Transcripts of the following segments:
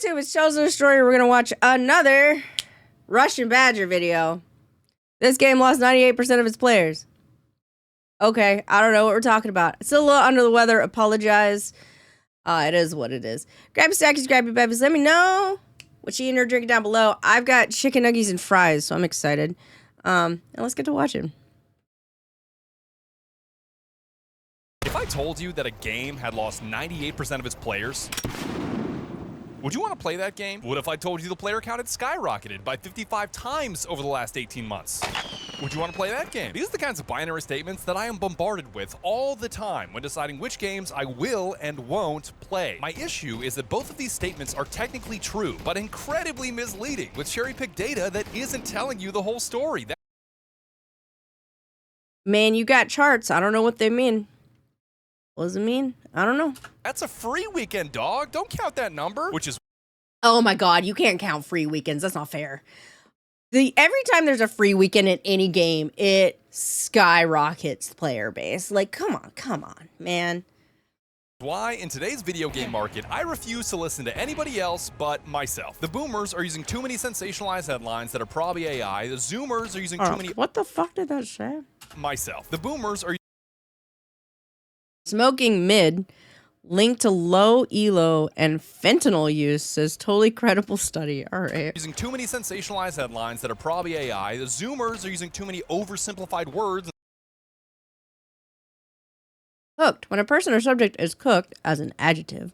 YouTube? It's Chosen Story. We're gonna watch another Russian Badger video. This game lost 98% of its players. Okay, I don't know what we're talking about. Still a little under the weather. Apologize. It is what it is. Grab your stackies, grab your bevies. Let me know what you eating or drinking down below. I've got chicken nuggets and fries, so I'm excited. And let's get to watching. If I told you that a game had lost 98% of its players, would you want to play that game? What if I told you the player count had skyrocketed by 55 times over the last 18 months? Would you want to play that game? These are the kinds of binary statements that I am bombarded with all the time when deciding which games I will and won't play. My issue is that both of these statements are technically true, but incredibly misleading, with cherry-picked data that isn't telling you the whole story. Man, you got charts. I don't know what they mean. What does it mean? I don't know. That's a free weekend, dog. Don't count that number. Which is... Oh my god, you can't count free weekends. That's not fair. Every time there's a free weekend in any game, it skyrockets the player base. Like, come on, man. Why, in today's video game market, I refuse to listen to anybody else but myself. The boomers are using too many sensationalized headlines that are probably AI. The zoomers are using too many... What the fuck did that say? Myself. The boomers are... Smoking mid, linked to low ELO and fentanyl use, says totally credible study. All right. Using too many sensationalized headlines that are probably AI. The zoomers are using too many oversimplified words. Cooked. When a person or subject is cooked as an adjective,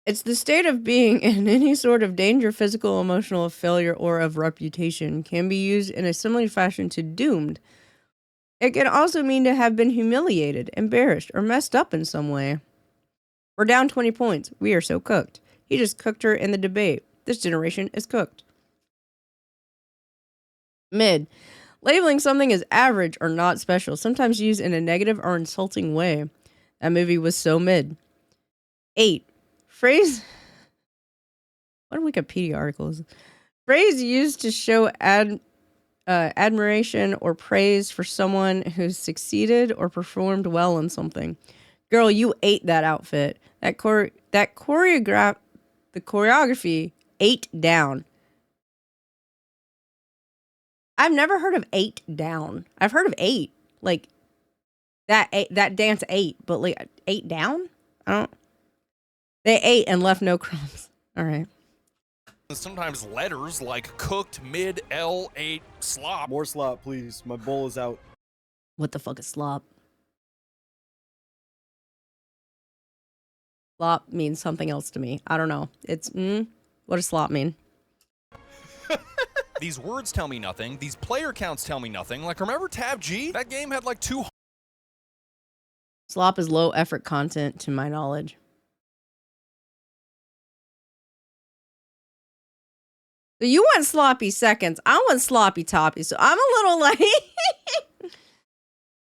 it's the state of being in any sort of danger, physical, emotional, of failure, or of reputation. Can be used in a similar fashion to doomed. It can also mean to have been humiliated, embarrassed, or messed up in some way. We're down 20 points. We are so cooked. He just cooked her in the debate. This generation is cooked. Mid. Labeling something as average or not special, sometimes used in a negative or insulting way. That movie was so mid. 8. Phrase... What a Wikipedia article is. Phrase used to show admiration or praise for someone who's succeeded or performed well in something. Girl, you ate that outfit. The choreography ate down. I've never heard of 8 down. I've heard of 8. Like that dance 8, but like 8 down? I don't. They ate and left no crumbs. All right. Sometimes letters like cooked, mid, L8, slop. More slop, please. My bowl is out. What the fuck is slop? Slop means something else to me. I don't know. It's, what does slop mean? These words tell me nothing. These player counts tell me nothing. Like, remember Tab G? That game had like 200. Slop is low effort content to my knowledge. So you want sloppy seconds. I want sloppy toppy. So I'm a little like...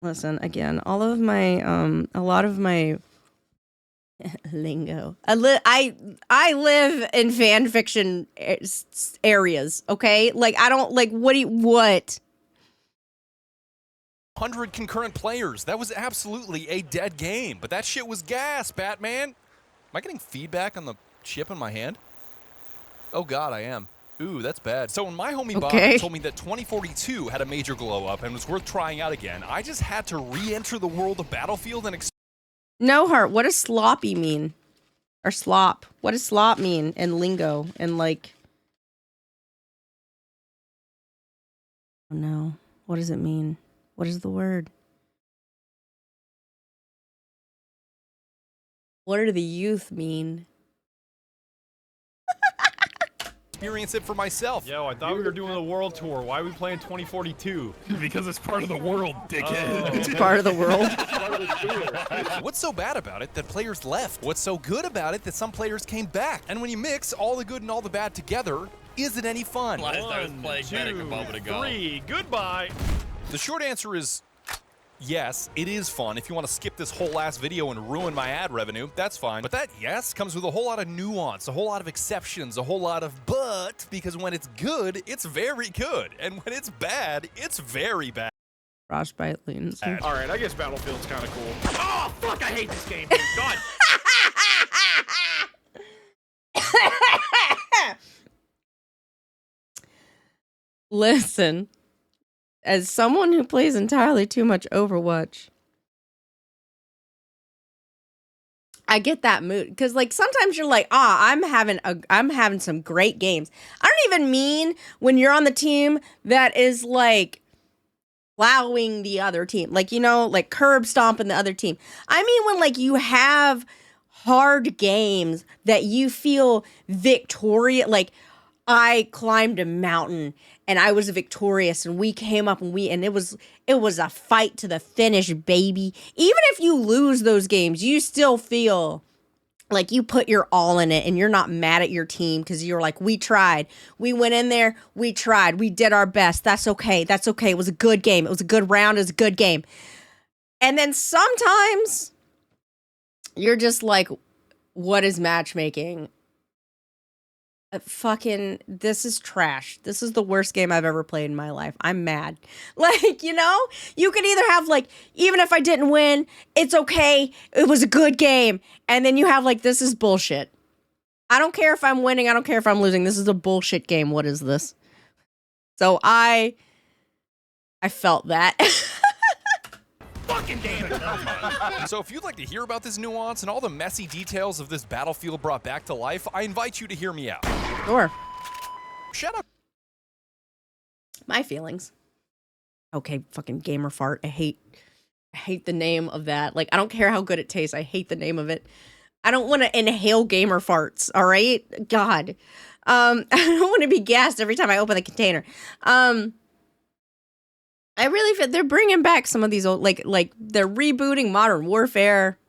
Listen, again, all of my, a lot of my lingo. I live in fan fiction areas, okay? Like, I don't, like, what? 100 concurrent players. That was absolutely a dead game. But that shit was gas, Batman. Am I getting feedback on the chip in my hand? Oh god, I am. Ooh, that's bad. So when my homie Bob told me that 2042 had a major glow up and was worth trying out again, I just had to re-enter the world of Battlefield and... No, Heart, what does sloppy mean? Or slop? What does slop mean in lingo? And like... Oh no. What does it mean? What is the word? What do the youth mean? Experience it for myself. Yo, I thought we were doing the world tour. Why are we playing 2042? Because it's part of the world, dickhead. Oh. It's part of the world. What's so bad about it that players left? What's so good about it that some players came back? And when you mix all the good and all the bad together, is it any fun? 1, 2, 3, goodbye. The short answer is yes, it is fun. If you want to skip this whole last video and ruin my ad revenue, that's fine. But that yes comes with a whole lot of nuance, a whole lot of exceptions, a whole lot of but, because when it's good, it's very good. And when it's bad, it's very bad. Frostbite leans. All right, I guess Battlefield's kind of cool. Oh, fuck, I hate this game. God. Listen, as someone who plays entirely too much Overwatch, I get that mood because like sometimes you're like, I'm having some great games. I don't even mean when you're on the team that is like plowing the other team, like like curb stomping the other team. I mean when like you have hard games that you feel victorious, like I climbed a mountain and I was victorious and we came up and it was a fight to the finish, baby. Even if you lose those games, you still feel like you put your all in it and you're not mad at your team because you're like, we tried. We went in there, we tried, we did our best. That's okay. That's okay. It was a good game. It was a good round. It was a good game. And then sometimes you're just like, what is matchmaking? Fucking, this is trash. This is the worst game I've ever played in my life. I'm mad. Like, you could either have like, even if I didn't win, it's okay. It was a good game. And then you have like, this is bullshit. I don't care if I'm winning. I don't care if I'm losing. This is a bullshit game. What is this? So I felt that. Fucking damn it. So if you'd like to hear about this nuance and all the messy details of this battlefield brought back to life, I invite you to hear me out. Sure. Shut up. My feelings. Okay, fucking gamer fart. I hate the name of that. Like, I don't care how good it tastes. I hate the name of it. I don't want to inhale gamer farts, all right? God. I don't want to be gassed every time I open the container. I really feel they're bringing back some of these old, like they're rebooting Modern Warfare.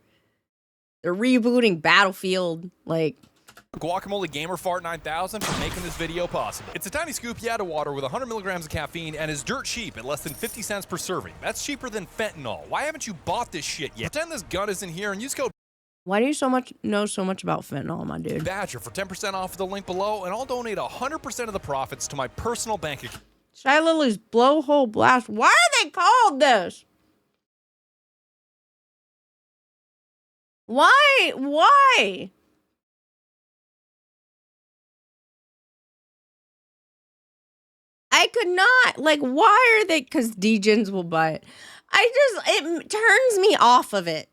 They're rebooting Battlefield. Like, Guacamole Gamer Fart 9000 for making this video possible. It's a tiny scoop Yada water with 100 milligrams of caffeine and is dirt cheap at less than 50 cents per serving. That's cheaper than fentanyl. Why haven't you bought this shit yet? Pretend this gun isn't here and use code why do you know so much about fentanyl, my dude? Badger for 10% off the link below, and I'll donate 100% of the profits to my personal bank account. Shy Lily's blowhole blast. Why are they called this? Why? I could not. Like, why are they? Because degens will buy it. It turns me off of it.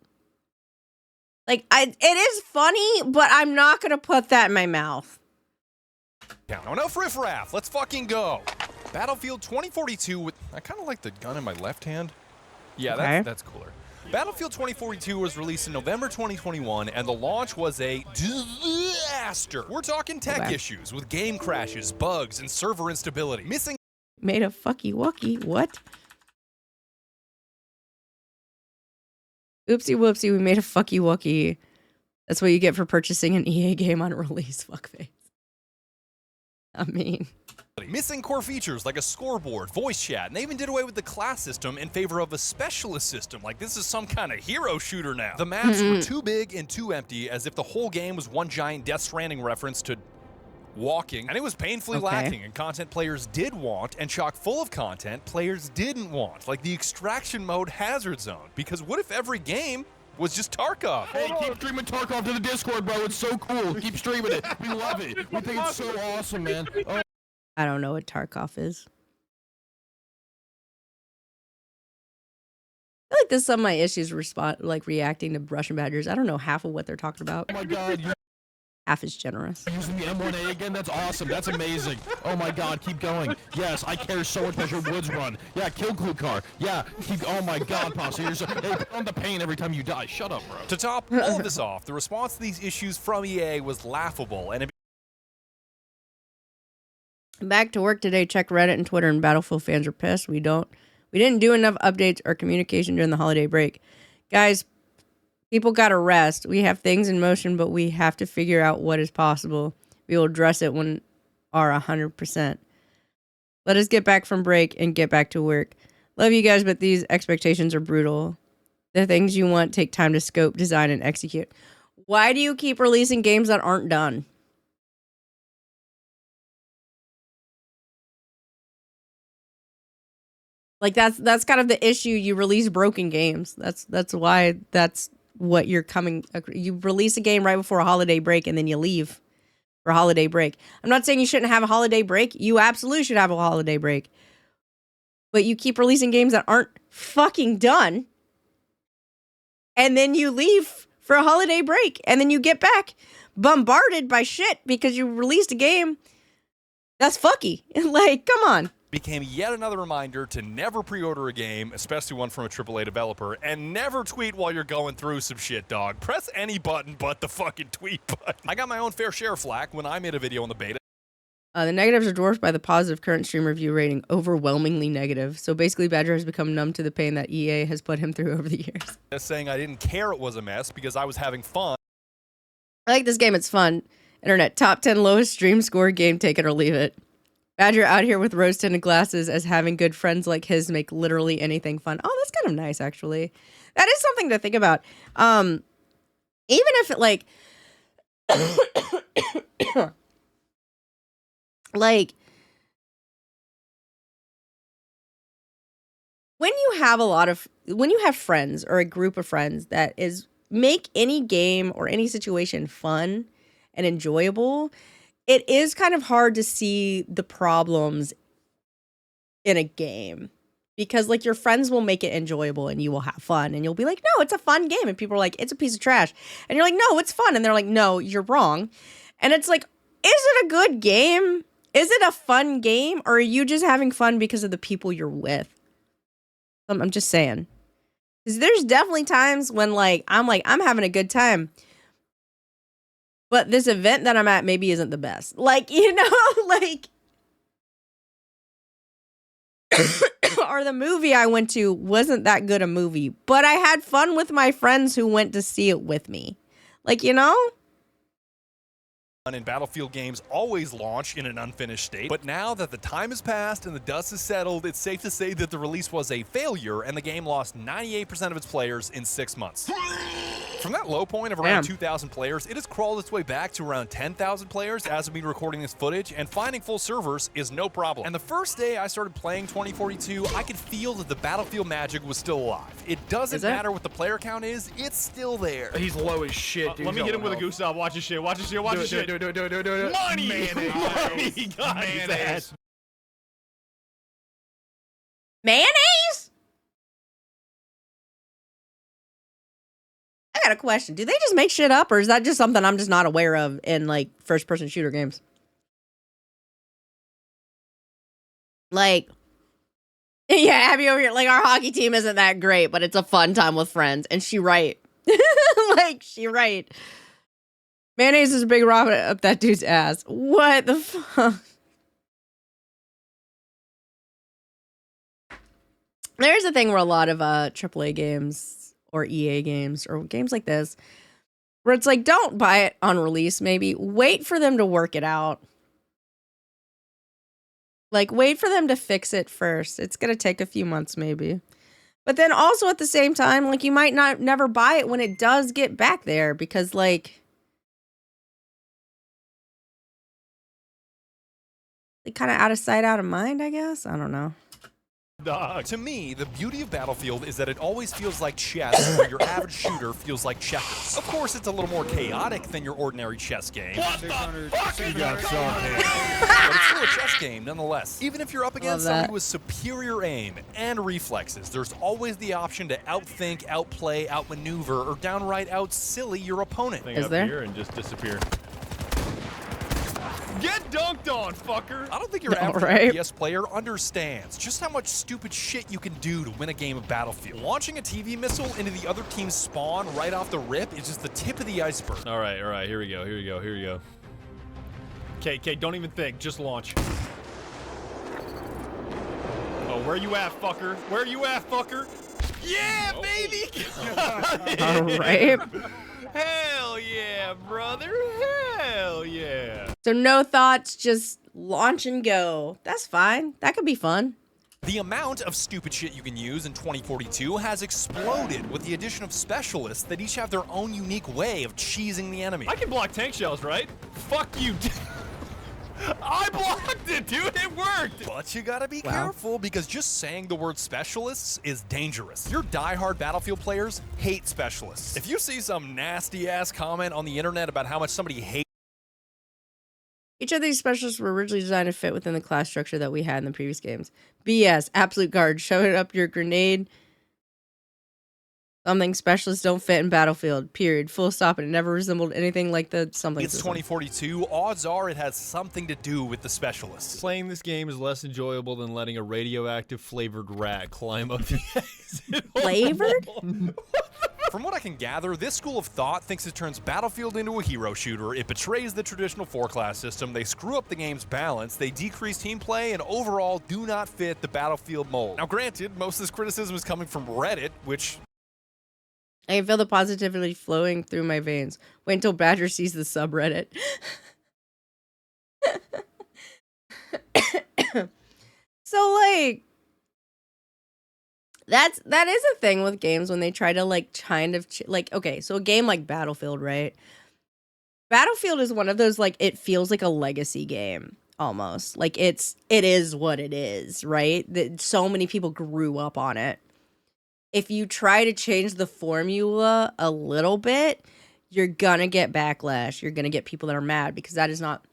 Like, it is funny, but I'm not going to put that in my mouth. Now, enough riffraff. Let's fucking go. Battlefield 2042 with... I kind of like the gun in my left hand. Yeah, Okay. that's cooler. Battlefield 2042 was released in November 2021, and the launch was a disaster. We're talking tech Okay. issues with game crashes, bugs, and server instability. Missing... Made a fucky wucky. What? Oopsie whoopsie, we made a fucky wucky. That's what you get for purchasing an EA game on release, fuckface. I mean... Missing core features like a scoreboard, voice chat, and they even did away with the class system in favor of a specialist system, like this is some kind of hero shooter now. The maps were too big and too empty, as if the whole game was one giant Death Stranding reference to walking, and it was painfully lacking in content players did want, and chock full of content players didn't want, like the extraction mode Hazard Zone, because what if every game was just Tarkov? Hey, keep streaming Tarkov to the Discord, bro. It's so cool. Keep streaming it. We love it. We think it's so awesome, man. Oh. I don't know what Tarkov is. I feel like this is some of my issues reacting to Russian badgers. I don't know half of what they're talking about. Oh my god, you're Half is generous. using the M1A again? That's awesome. That's amazing. Oh my god, keep going. Yes, I care so much about your woods run. Yeah, kill Clue Car. Yeah, keep. Oh my god, Posse. You're so, hey, put on the pain every time you die. Shut up, bro. To top all of this off, the response to these issues from EA was laughable, and it Back to work today. Checked Reddit and Twitter, and Battlefield fans are pissed. We didn't do enough updates or communication during the holiday break. Guys, people got to rest. We have things in motion, but we have to figure out what is possible. We will address it when are 100%. Let us get back from break and get back to work. Love you guys, but these expectations are brutal. The things you want take time to scope, design, and execute. Why do you keep releasing games that aren't done? Like that's kind of the issue. You release broken games. That's why that's what you're coming. You release a game right before a holiday break and then you leave. for holiday break. I'm not saying you shouldn't have a holiday break. You absolutely should have a holiday break. But you keep releasing games that aren't fucking done. And then you leave for a holiday break. And then you get back bombarded by shit because you released a game that's fucky. Like, come on. Became yet another reminder to never pre-order a game, especially one from a AAA developer, and never tweet while you're going through some shit, dog. Press any button but the fucking tweet button. I got my own fair share of flack when I made a video on the beta. The negatives are dwarfed by the positive current stream review rating, overwhelmingly negative. So basically, Badger has become numb to the pain that EA has put him through over the years. Saying I didn't care it was a mess because I was having fun. I like this game. It's fun. Internet top 10 lowest stream score game. Take it or leave it. Badger out here with rose-tinted glasses as having good friends like his make literally anything fun. Oh, that's kind of nice, actually. That is something to think about. Even if it, like... like... When you have friends or a group of friends that make any game or any situation fun and enjoyable, it is kind of hard to see the problems in a game because like your friends will make it enjoyable and you will have fun and you'll be like, no, it's a fun game. And people are like, it's a piece of trash. And you're like, no, it's fun. And they're like, no, you're wrong. And it's like, is it a good game? Is it a fun game? Or are you just having fun because of the people you're with? I'm just saying. Because there's definitely times when I'm having a good time. But this event that I'm at maybe isn't the best. Like, you know, like... or the movie I went to wasn't that good a movie. But I had fun with my friends who went to see it with me. Like, you know? And Battlefield games always launch in an unfinished state, but now that the time has passed and the dust has settled, it's safe to say that the release was a failure and the game lost 98% of its players in 6 months. From that low point of around 2,000 players, it has crawled its way back to around 10,000 players as of me recording this footage, and finding full servers is no problem. And the first day I started playing 2042, I could feel that the Battlefield magic was still alive. It doesn't matter what the player count is, it's still there. He's low as shit, dude. Let me hit him with a goose up. Watch his shit. Watch his shit. Watch his shit. Do it. Money! Mayonnaise. Mayonnaise. Mayonnaise? I got a question. Do they just make shit up, or is that just something I'm just not aware of in, like, first-person shooter games? Like, yeah, Abby over here, like, our hockey team isn't that great, but it's a fun time with friends, and she right. Like, she right. Mayonnaise is a big rocket up that dude's ass. What the fuck? There's a thing where a lot of AAA games or EA games or games like this, where it's like, don't buy it on release, maybe. Wait for them to work it out. Like, wait for them to fix it first. It's going to take a few months, maybe. But then also at the same time, like, you might never buy it when it does get back there because, like kind of out of sight, out of mind, I guess. I don't know. To me, the beauty of Battlefield is that it always feels like chess, where your average shooter feels like checkers. Of course, it's a little more chaotic than your ordinary chess game. What the fuck? You got But it's still a chess game, nonetheless. Even if you're up against somebody with superior aim and reflexes, there's always the option to outthink, outplay, outmaneuver, or downright out-silly your opponent. Is there? Here and just disappear. Get dunked on, fucker! I don't think your average FPS player understands just how much stupid shit you can do to win a game of Battlefield. Launching a TV missile into the other team's spawn right off the rip is just the tip of the iceberg. All right, here we go. Okay, don't even think, just launch. Oh, where you at, fucker? Where you at, fucker? Yeah, baby! All right. Hell yeah, brother! Hell yeah! So no thoughts, just launch and go. That's fine. That could be fun. The amount of stupid shit you can use in 2042 has exploded with the addition of specialists that each have their own unique way of cheesing the enemy. I can block tank shells, right? Fuck you. I blocked it, dude. It worked. But you gotta be careful because just saying the word specialists is dangerous. Your diehard Battlefield players hate specialists. If you see some nasty ass comment on the internet about how much somebody hates Each of these specialists were originally designed to fit within the class structure that we had in the previous games. BS, absolute guard, shove it up your grenade. Something specialists don't fit in Battlefield, period. Full stop, and it never resembled anything like the something It's system. 2042. Odds are it has something to do with the specialists. Playing this game is less enjoyable than letting a radioactive flavored rat climb up the exit. Flavored? From what I can gather, this school of thought thinks it turns Battlefield into a hero shooter, it betrays the traditional 4-class system, they screw up the game's balance, they decrease team play, and overall do not fit the Battlefield mold. Now granted, most of this criticism is coming from Reddit, which... I can feel the positivity flowing through my veins. Wait until Badger sees the subreddit. So, like, that is a thing with games when they try to, like, kind of, like, okay, so a game like Battlefield, right? Battlefield is one of those, like, it feels like a legacy game, almost. Like, it is what it is, right? That so many people grew up on it. If you try to change the formula a little bit, you're gonna get backlash. You're gonna get people that are mad because that is not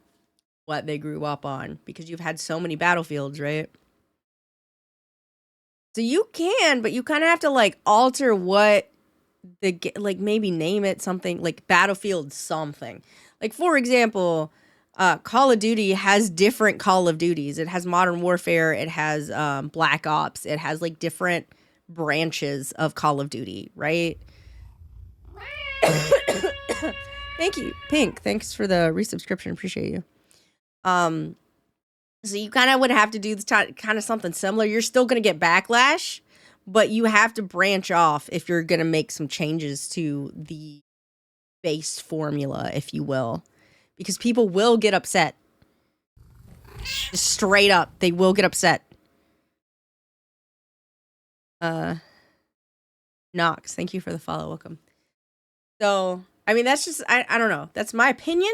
what they grew up on. Because you've had so many Battlefields, right? So you can, but you kind of have to like alter what like maybe name it something like Battlefield something. Like for example, Call of Duty has different Call of Duties. It has Modern Warfare. It has Black Ops. It has like different branches of Call of Duty, right? Thank you, Pink. Thanks for the resubscription. Appreciate you. So you kind of would have to do this kind of something similar. You're still going to get backlash, but you have to branch off if you're going to make some changes to the base formula, if you will, because people will get upset. Just straight up, they will get upset. Knox, thank you for the follow. Welcome. So, I mean, that's just, I don't know. That's my opinion.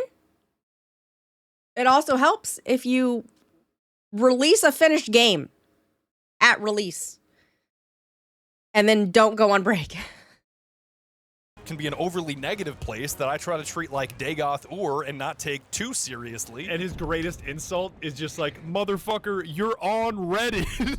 It also helps if you release a finished game at release and then don't go on break. Can be an overly negative place that I try to treat like Dagoth Ur and not take too seriously. And his greatest insult is just like, motherfucker, you're on Reddit.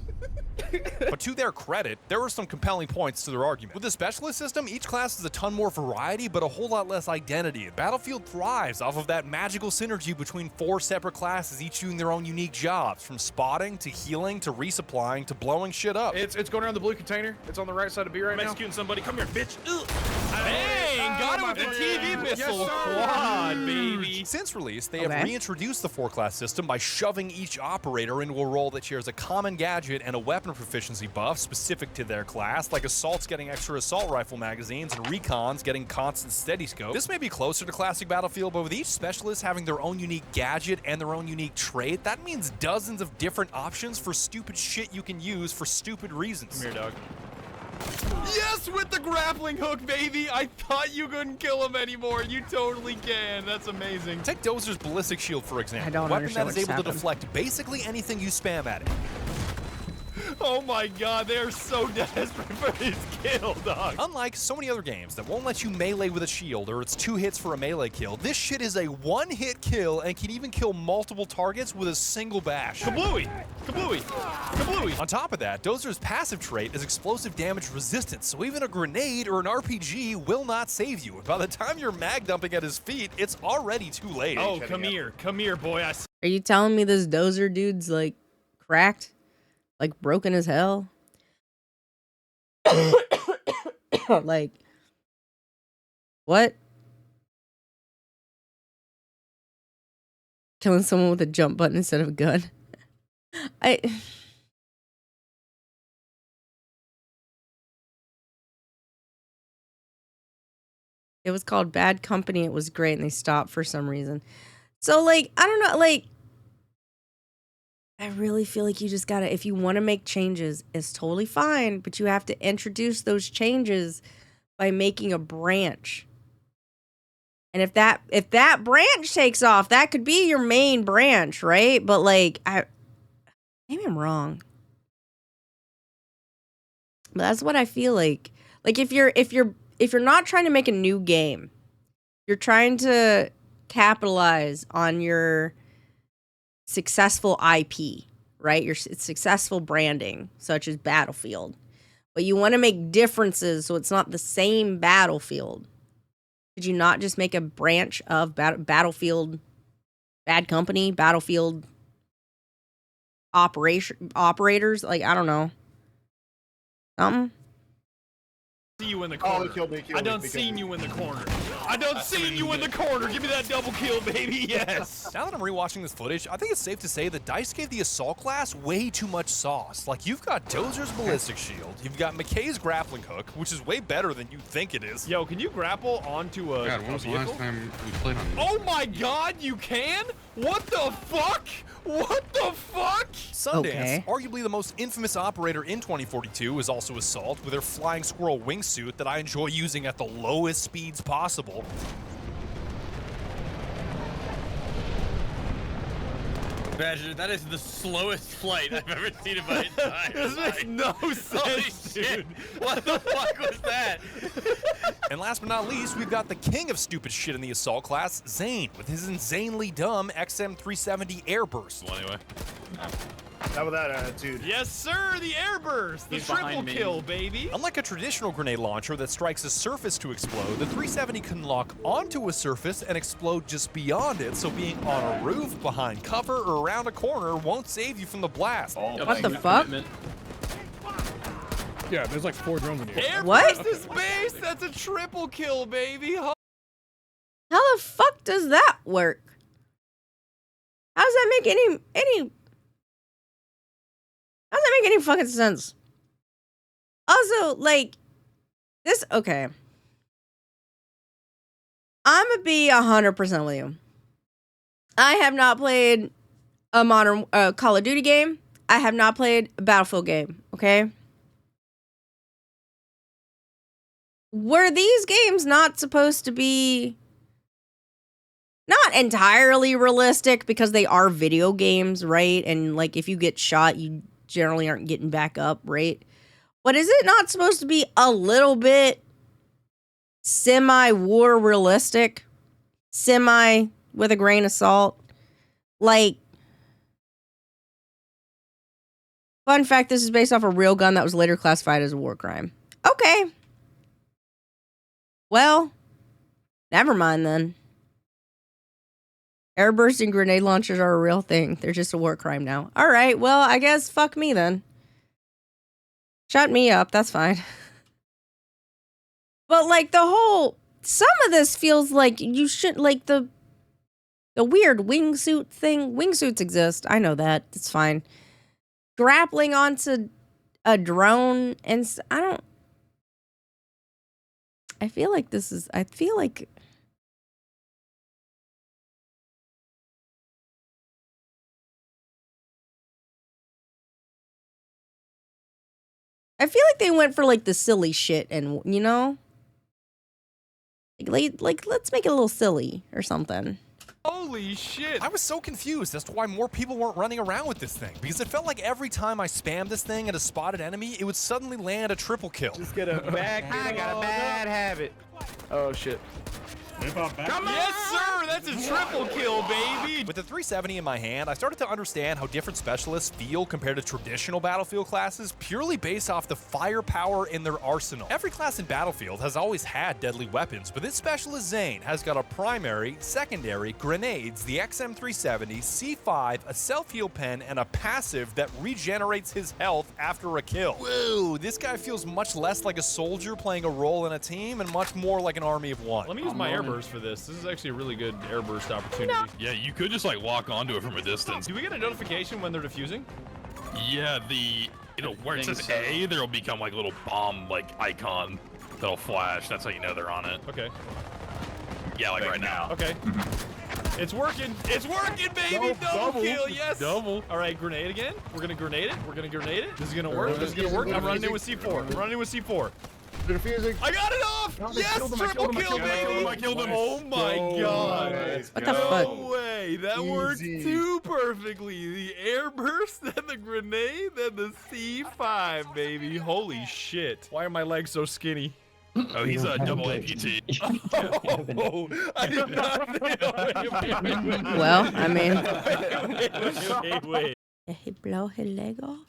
But to their credit, there were some compelling points to their argument. With the specialist system, each class has a ton more variety, but a whole lot less identity. Battlefield thrives off of that magical synergy between 4 separate classes, each doing their own unique jobs, from spotting, to healing, to resupplying, to blowing shit up. It's going around the blue container. It's on the right side of B right I'm now. executing somebody. Come here, bitch. Ugh. Bang! Got him with the TV missile. Quad, baby. Since release, they Okay. have reintroduced the 4-class system by shoving each operator into a role that shares a common gadget and a weapon proficiency buff specific to their class, like assaults getting extra assault rifle magazines and recons getting constant steady scope. This may be closer to classic Battlefield, but with each specialist having their own unique gadget and their own unique trait, that means dozens of different options for stupid shit you can use for stupid reasons. Come here, dog. Yes, with the grappling hook, baby! I thought you couldn't kill him anymore. You totally can. That's amazing. Take Dozer's ballistic shield, for example. I don't a weapon understand that is what's able to happened. deflect basically anything you spam at it. Oh my god, they are so desperate for his kill, dog. Unlike so many other games that won't let you melee with a shield or it's 2 hits for a melee kill, this shit is a 1-hit kill and can even kill multiple targets with a single bash. Kablooey! Kablooey! Kablooey! On top of that, Dozer's passive trait is explosive damage resistance, so even a grenade or an RPG will not save you. And by the time you're mag dumping at his feet, it's already too late. Oh, come here, boy. Are you telling me this Dozer dude's like cracked? Like broken as hell? Like, what? Killing someone with a jump button instead of a gun? It was called Bad Company. It was great, and they stopped for some reason. So, like, I don't know, like, I really feel like you just gotta, if you want to make changes, it's totally fine, but you have to introduce those changes by making a branch. And if that branch takes off, that could be your main branch, right? But like, maybe I'm wrong. But that's what I feel like. Like if you're not trying to make a new game, you're trying to capitalize on your successful IP, right? It's successful branding, such as Battlefield. But you want to make differences so it's not the same Battlefield. Could you not just make a branch of Battlefield Bad Company, Battlefield operators? Like, I don't know. Something? See you in the corner. he killed me, I done seen you in the corner. I done seen you in the corner. Give me that double kill, baby. Yes. Now that I'm rewatching this footage, I think it's safe to say that DICE gave the assault class way too much sauce. Like, you've got Dozer's ballistic shield, you've got McKay's grappling hook, which is way better than you think it is. Yo, can you grapple onto a God, when was the last vehicle? time we played on this? Oh my god, you can? What the fuck? What the fuck? Sundance, Okay. arguably the most infamous operator in 2042, is also Assault with their flying squirrel wingsuit that I enjoy using at the lowest speeds possible. Badger, that is the slowest flight I've ever seen in my entire This makes life. no Holy sense, shit! dude. What the fuck was that? And last but not least, we've got the king of stupid shit in the Assault class, Zane, with his insanely dumb XM370 Airburst. Well, anyway. Not with that attitude. Yes, sir, the Airburst, the He's triple behind me. kill, baby. Unlike a traditional grenade launcher that strikes a surface to explode, the 370 can lock onto a surface and explode just beyond it, so being on a roof, behind cover, or around a corner won't save you from the blast. What the fuck? Yeah, there's like 4 drones in here. Airburst What? is base. That's a triple kill, baby. How the fuck does that work? How does that make any how does that make any fucking sense? Also, like, this, okay. I'm gonna be 100% with you. I have not played a modern Call of Duty game. I have not played a Battlefield game, okay? Were these games not supposed to be not entirely realistic because they are video games, right? And like if you get shot, you generally aren't getting back up, right? But is it not supposed to be a little bit semi-war realistic? Semi with a grain of salt? Like, fun fact, this is based off a real gun that was later classified as a war crime. Okay. Well, never mind then. Airburst and grenade launchers are a real thing. They're just a war crime now. All right, well, I guess fuck me then. Shut me up, that's fine. But like some of this feels like you should, like the weird wingsuit thing. Wingsuits exist, I know that, it's fine. Grappling onto a drone and I feel like they went for like the silly shit and, you know, like let's make it a little silly or something. Holy shit. I was so confused as to why more people weren't running around with this thing, because it felt like every time I spammed this thing at a spotted enemy, it would suddenly land a triple kill. Just get a back. I got a bad habit. Oh shit. Yes, sir. That's a triple kill, baby. With the 370 in my hand, I started to understand how different specialists feel compared to traditional Battlefield classes, purely based off the firepower in their arsenal. Every class in Battlefield has always had deadly weapons, but this specialist Zane has got a primary, secondary, grenades, the XM370, C5, a self-heal pen, and a passive that regenerates his health after a kill. Whoa, this guy feels much less like a soldier playing a role in a team and much more like an army of one. Let me use my Airburst for this. This is actually a really good Airburst opportunity. Yeah, you could just like walk onto it from a distance. Do we get a notification when they're defusing? Yeah, where it says A, there'll become like a little bomb like icon that'll flash. That's how you know they're on it. Okay. Yeah, like right now. Okay. It's working. It's working, baby. Double kill. Yes. Double. All right, grenade again. We're gonna grenade it. We're gonna grenade it. This is gonna work. This is gonna work. I'm running in with C4. I'm running in with C4. Defusing. I got it off. No, they Yes, killed him, I triple killed him, I kill, killed him, baby. I killed him. Oh my god. What the fuck? No way. That worked Easy. too perfectly. The Airburst, then the grenade, then the C5, baby. Holy shit. Why are my legs so skinny? Oh, he's a double amputee. Oh, I did not. Well, I mean, Wait. did he blow his leg off?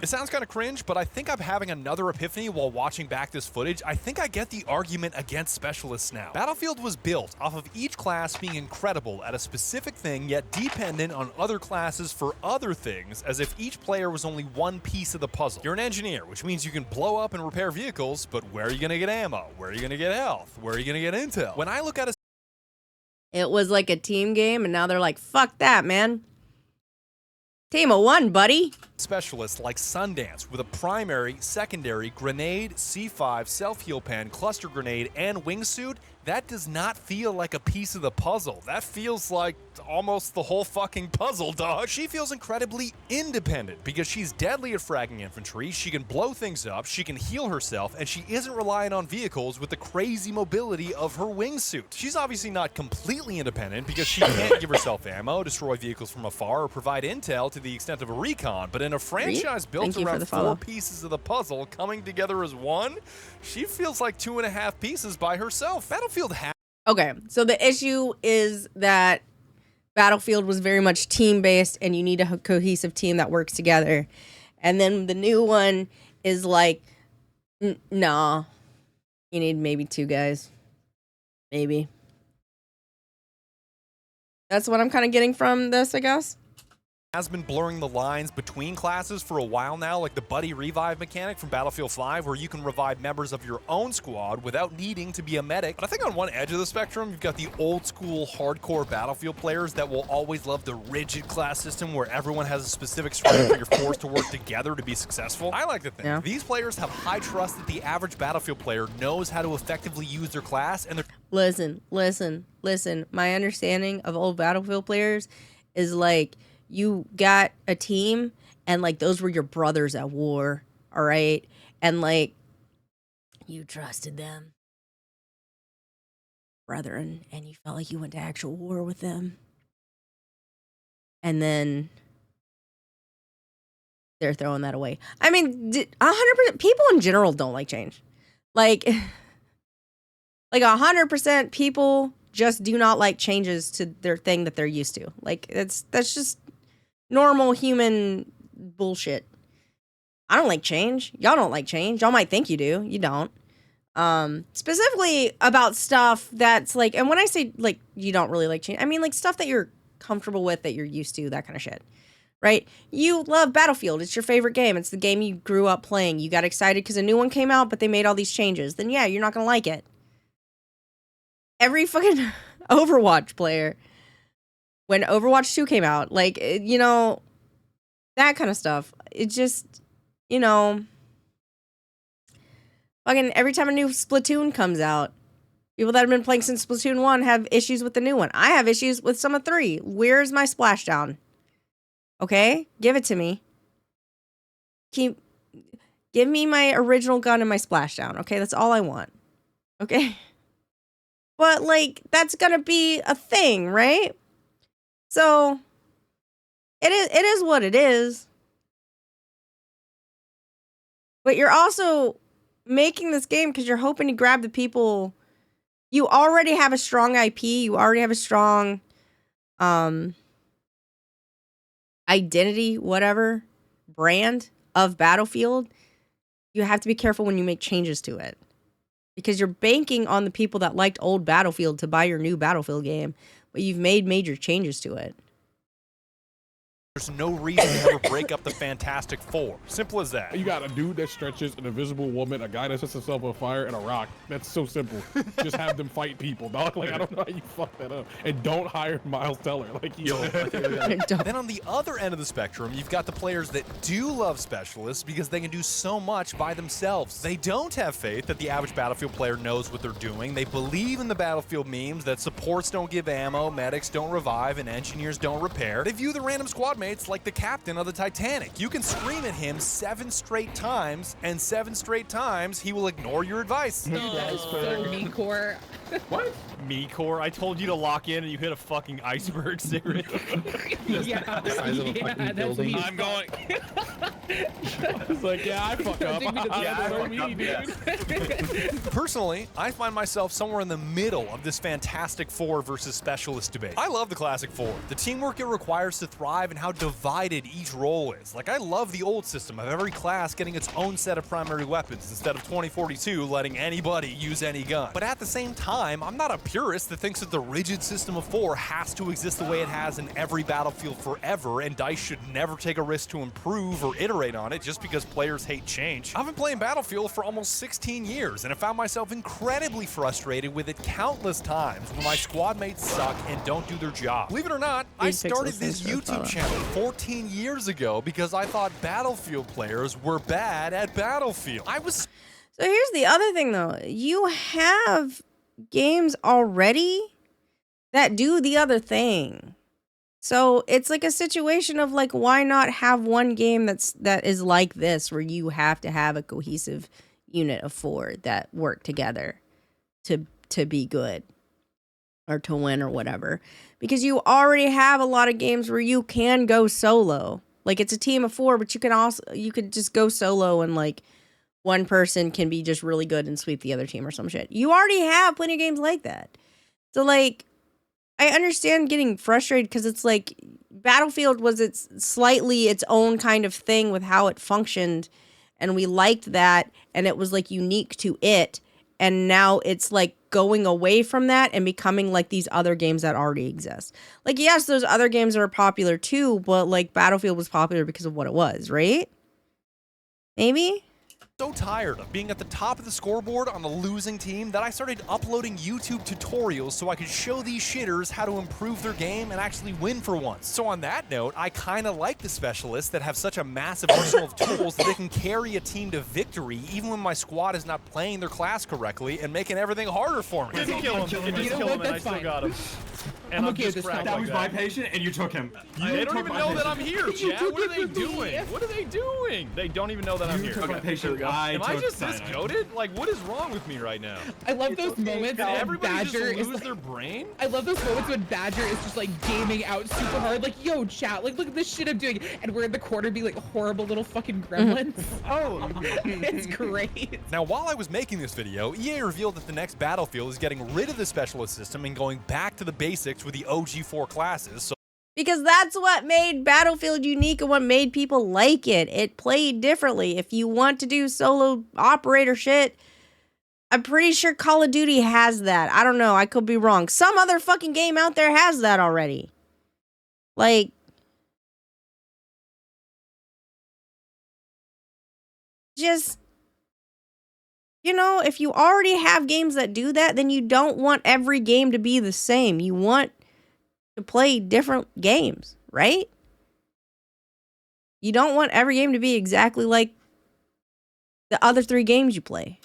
It sounds kind of cringe, but I think I'm having another epiphany while watching back this footage. I think I get the argument against specialists now. Battlefield was built off of each class being incredible at a specific thing, yet dependent on other classes for other things, as if each player was only one piece of the puzzle. You're an engineer, which means you can blow up and repair vehicles, but where are you gonna get ammo? Where are you gonna get health? Where are you gonna get intel? When I look at a It was like a team game, and now they're like, fuck that, man. Team of one, buddy. specialist like Sundance with a primary, secondary, grenade, C5, self-heal pen, cluster grenade, and wingsuit, that does not feel like a piece of the puzzle. That feels like almost the whole fucking puzzle, dog. She feels incredibly independent because she's deadly at fragging infantry, she can blow things up, she can heal herself, and she isn't reliant on vehicles with the crazy mobility of her wingsuit. She's obviously not completely independent because she can't give herself ammo, destroy vehicles from afar, or provide intel to the extent of a recon, but in a franchise built Thank you for around the 4 follow. pieces of the puzzle coming together as one, she feels like 2.5 pieces by herself. Battlefield has Okay, so the issue is that Battlefield was very much team-based, and you need a cohesive team that works together. And then the new one is like, nah, you need maybe 2 guys. Maybe. That's what I'm kind of getting from this, I guess. been blurring the lines between classes for a while now, like the buddy revive mechanic from Battlefield 5, where you can revive members of your own squad without needing to be a medic. But I think on one edge of the spectrum, you've got the old school hardcore Battlefield players that will always love the rigid class system where everyone has a specific strength where you're forced to work together to be successful. I like to think these players have high trust that the average Battlefield player knows how to effectively use their class, and they're Listen. My understanding of old Battlefield players is like, you got a team, and like those were your brothers at war, all right? And like, you trusted them, brethren, and you felt like you went to actual war with them. And then they're throwing that away. I mean, 100% people in general don't like change. Like 100% people just do not like changes to their thing that they're used to. Like, that's just normal human bullshit. I don't like change. Y'all don't like change. Y'all might think you do. You don't. Specifically about stuff that's like, and when I say like you don't really like change, I mean like stuff that you're comfortable with, that you're used to, that kind of shit. Right? You love Battlefield. It's your favorite game. It's the game you grew up playing. You got excited because a new one came out, but they made all these changes. Then yeah, you're not gonna like it. Every fucking Overwatch player, when Overwatch 2 came out, like, you know, that kind of stuff. It just, you know, fucking every time a new Splatoon comes out, people that have been playing since Splatoon 1 have issues with the new one. I have issues with some of 3. Where's my splashdown? Okay? Give it to me. Give me my original gun and my splashdown. Okay? That's all I want. Okay? But, like, that's gonna be a thing, right? So, it is what it is. But you're also making this game because you're hoping to grab the people. You already have a strong IP. You already have a strong identity, whatever, brand of Battlefield. You have to be careful when you make changes to it. Because you're banking on the people that liked old Battlefield to buy your new Battlefield game, but you've made major changes to it. there's no reason to ever break up the Fantastic Four. Simple as that. You got a dude that stretches, an invisible woman, a guy that sets himself on fire, and a rock. That's so simple. Just have them fight people, dog. Like, I don't know how you fuck that up. And don't hire Miles Teller. Like, Then on the other end of the spectrum, you've got the players that do love specialists because they can do so much by themselves. They don't have faith that the average Battlefield player knows what they're doing. They believe in the Battlefield memes that supports don't give ammo, medics don't revive, and engineers don't repair. They view the random squad mates like the captain of the Titanic. You can scream at him 7 straight times, and 7 straight times he will ignore your advice. Me-core. what? Me-core, I told you to lock in and you hit a fucking iceberg cigarette. Yeah, size of a fucking that's building. me. I'm going. It's like, yeah, I fuck up. Personally, I find myself somewhere in the middle of this Fantastic Four versus Specialist debate. I love the Classic Four, the teamwork it requires to thrive and how divided each role is. Like, I love the old system of every class getting its own set of primary weapons instead of 2042 letting anybody use any gun. But at the same time, I'm not a purist that thinks that the rigid system of 4 has to exist the way it has in every Battlefield forever, and DICE should never take a risk to improve or iterate on it just because players hate change. I've been playing Battlefield for almost 16 years, and I found myself incredibly frustrated with it countless times when my squad mates suck and don't do their job. Believe it or not, I started this YouTube channel 14 years ago because I thought Battlefield players were bad at Battlefield. So here's the other thing, though. You have games already that do the other thing. So it's like a situation of like, why not have one game that is like this, where you have to have a cohesive unit of 4 that work together to be good or to win or whatever. Because you already have a lot of games where you can go solo. Like, it's a team of 4, but you could just go solo and like one person can be just really good and sweep the other team or some shit. You already have plenty of games like that. So like, I understand getting frustrated because it's like Battlefield was slightly its own kind of thing with how it functioned, and we liked that, and it was like unique to it, and now it's like going away from that and becoming like these other games that already exist. Like, yes, those other games are popular too, but like Battlefield was popular because of what it was, right? Maybe? So tired of being at the top of the scoreboard on a losing team that I started uploading YouTube tutorials so I could show these shitters how to improve their game and actually win for once. So on that note, I kind of like the specialists that have such a massive arsenal of tools that they can carry a team to victory even when my squad is not playing their class correctly and making everything harder for me. It didn't kill him. It didn't kill him, and I still got him. And I'm I'm okay with just this cracked fight. like That was my patient, and you took him. They don't even know that I'm here, chat. What are they doing? What are they doing? They don't even know that I'm You here. took a patient. Am I took just this cyanide. goated? Like, what is wrong with me right now? I love those moments Can when everybody Badger just is lose like, their brain? I love those moments when Badger is just like gaming out super hard, like, yo, chat, like, look at this shit I'm doing, and we're in the corner being like horrible little fucking gremlins. Oh, It's great. Now, while I was making this video, EA revealed that the next Battlefield is getting rid of the specialist system and going back to the basics with the OG4 classes. So Because that's what made Battlefield unique and what made people like it. It played differently. If you want to do solo operator shit, I'm pretty sure Call of Duty has that. I don't know. I could be wrong. Some other fucking game out there has that already. Like, just, you know, if you already have games that do that, then you don't want every game to be the same. You want to play different games, right? You don't want every game to be exactly like the other 3 games you play.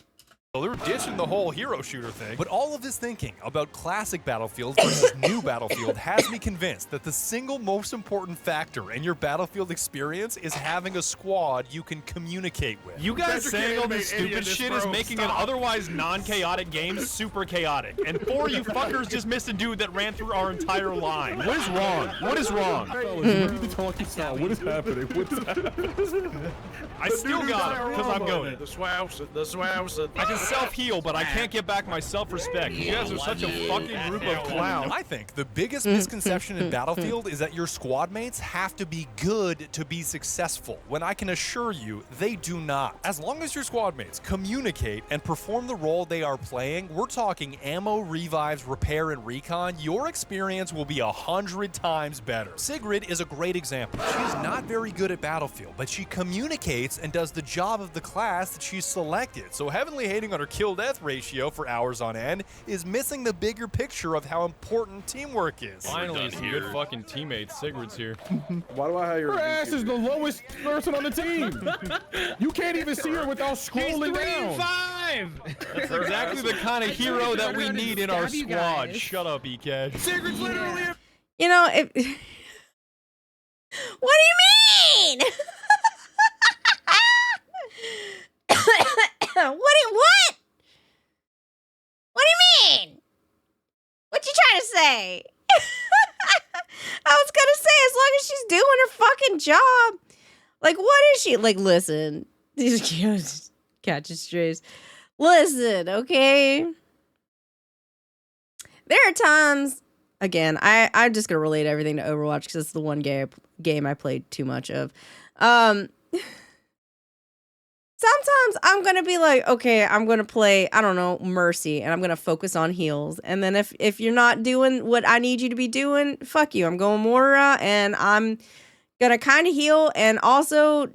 they're ditching the whole hero shooter thing. But all of this thinking about classic Battlefield versus new Battlefield has me convinced that the single most important factor in your Battlefield experience is having a squad you can communicate with. You guys Badger saying all can't this make any of stupid this, shit is bro. making Stop. an otherwise non-chaotic game super chaotic. And 4 you fuckers just missed a dude that ran through our entire line. What is wrong? What is wrong? Fellas, you need to talk this out. What is happening? What's happening? I still got it because I'm going. The swouse. I can self-heal, but I can't get back my self-respect. You guys are such a fucking group of clowns. I think the biggest misconception in Battlefield is that your squad mates have to be good to be successful, when I can assure you they do not. As long as your squad mates communicate and perform the role they are playing, we're talking ammo, revives, repair, and recon, your experience will be 100 times better. Sigrid is a great example. She's not very good at Battlefield, but she communicates and does the job of the class that she's selected, so heavily hating on her kill-death ratio for hours on end is missing the bigger picture of how important teamwork is. Finally, some good fucking teammates. Sigrid's here. Why do I have your Her ass is the lowest person on the team. You can't even see her without scrolling down. That's exactly the kind of hero that we need in our Stab you squad. guys. Shut up, Ekash. Sigrid's literally a You know, what do you mean? What? What do you mean? What you trying to say? I was gonna say, as long as she's doing her fucking job, Like, what is she? Like, listen. These kids catch strays. Listen, okay? There are times, again, I'm just going to relate everything to Overwatch because it's the one game I played too much of. Sometimes I'm going to be like, okay, I'm going to play, I don't know, Mercy, and I'm going to focus on heals. And then if you're not doing what I need you to be doing, fuck you. I'm going Moira, and I'm going to kind of heal and also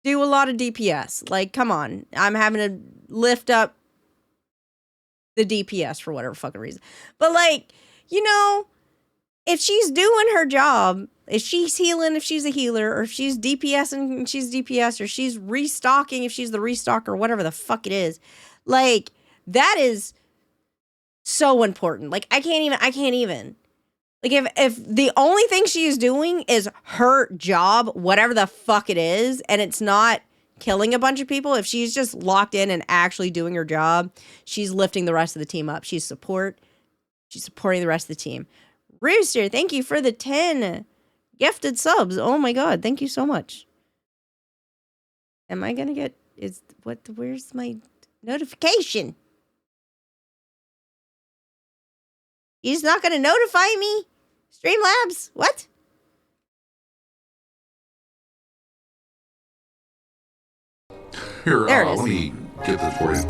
do a lot of DPS. Like, come on. I'm having to lift up the DPS for whatever fucking reason. But, like, you know, if she's doing her job, if she's healing, if she's a healer, or if she's DPSing and she's DPS, or she's restocking if she's the restocker, whatever the fuck it is, like, that is so important. Like, I can't even. Like, if the only thing she is doing is her job, whatever the fuck it is, and it's not killing a bunch of people, if she's just locked in and actually doing her job, she's lifting the rest of the team up. She's supporting the rest of the team. Rooster, thank you for the 10 gifted subs. Oh my god, thank you so much. Am I gonna get where's my notification? He's not gonna notify me? Streamlabs? What? Here, There it is. let me get this for you.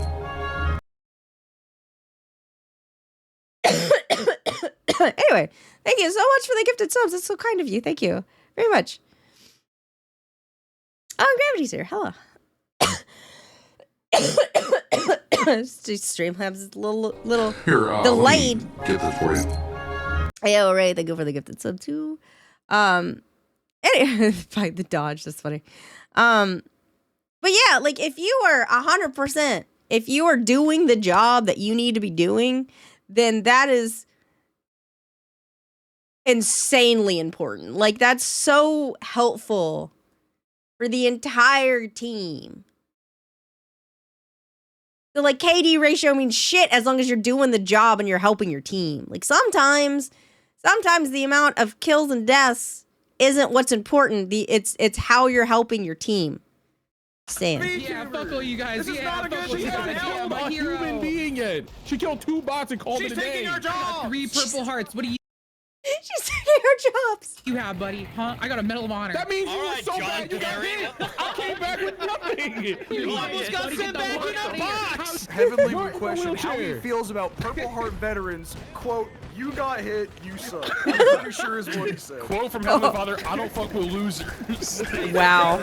Anyway, thank you so much for the gifted subs. That's so kind of you. Thank you very much. Oh, Gravity's here. Hello. Streamlabs is a little Here, delayed. let me get this for you. Yeah, all right. Thank you for the gifted sub too. Anyway, fight the dodge. That's funny. But yeah, like if you are 100%, if you are doing the job that you need to be doing, then that is insanely important. Like, that's so helpful for the entire team. So, like, KD ratio means shit as long as you're doing the job and you're helping your team. Like, sometimes the amount of kills and deaths isn't what's important. It's how you're helping your team. Saying. Yeah, fuck all you guys. This is Yeah, not a fuck good all thing. you She's guys. Yeah, not my a hero. human being yet. She killed 2 bots and called She's it a day. taking our job. 3 purple hearts. What do She's taking her jobs. you have, buddy? Huh? I got a Medal of Honor. That means you All were right, so John bad you got Kerry. hit. I came back with nothing. You almost got sent back in a box. Heavenly What? would question how he Wheelchair. feels about Purple Heart veterans. Quote, you got hit, you suck. I'm pretty sure is what he said. Quote from Heavenly Father, I don't fuck with losers. Wow.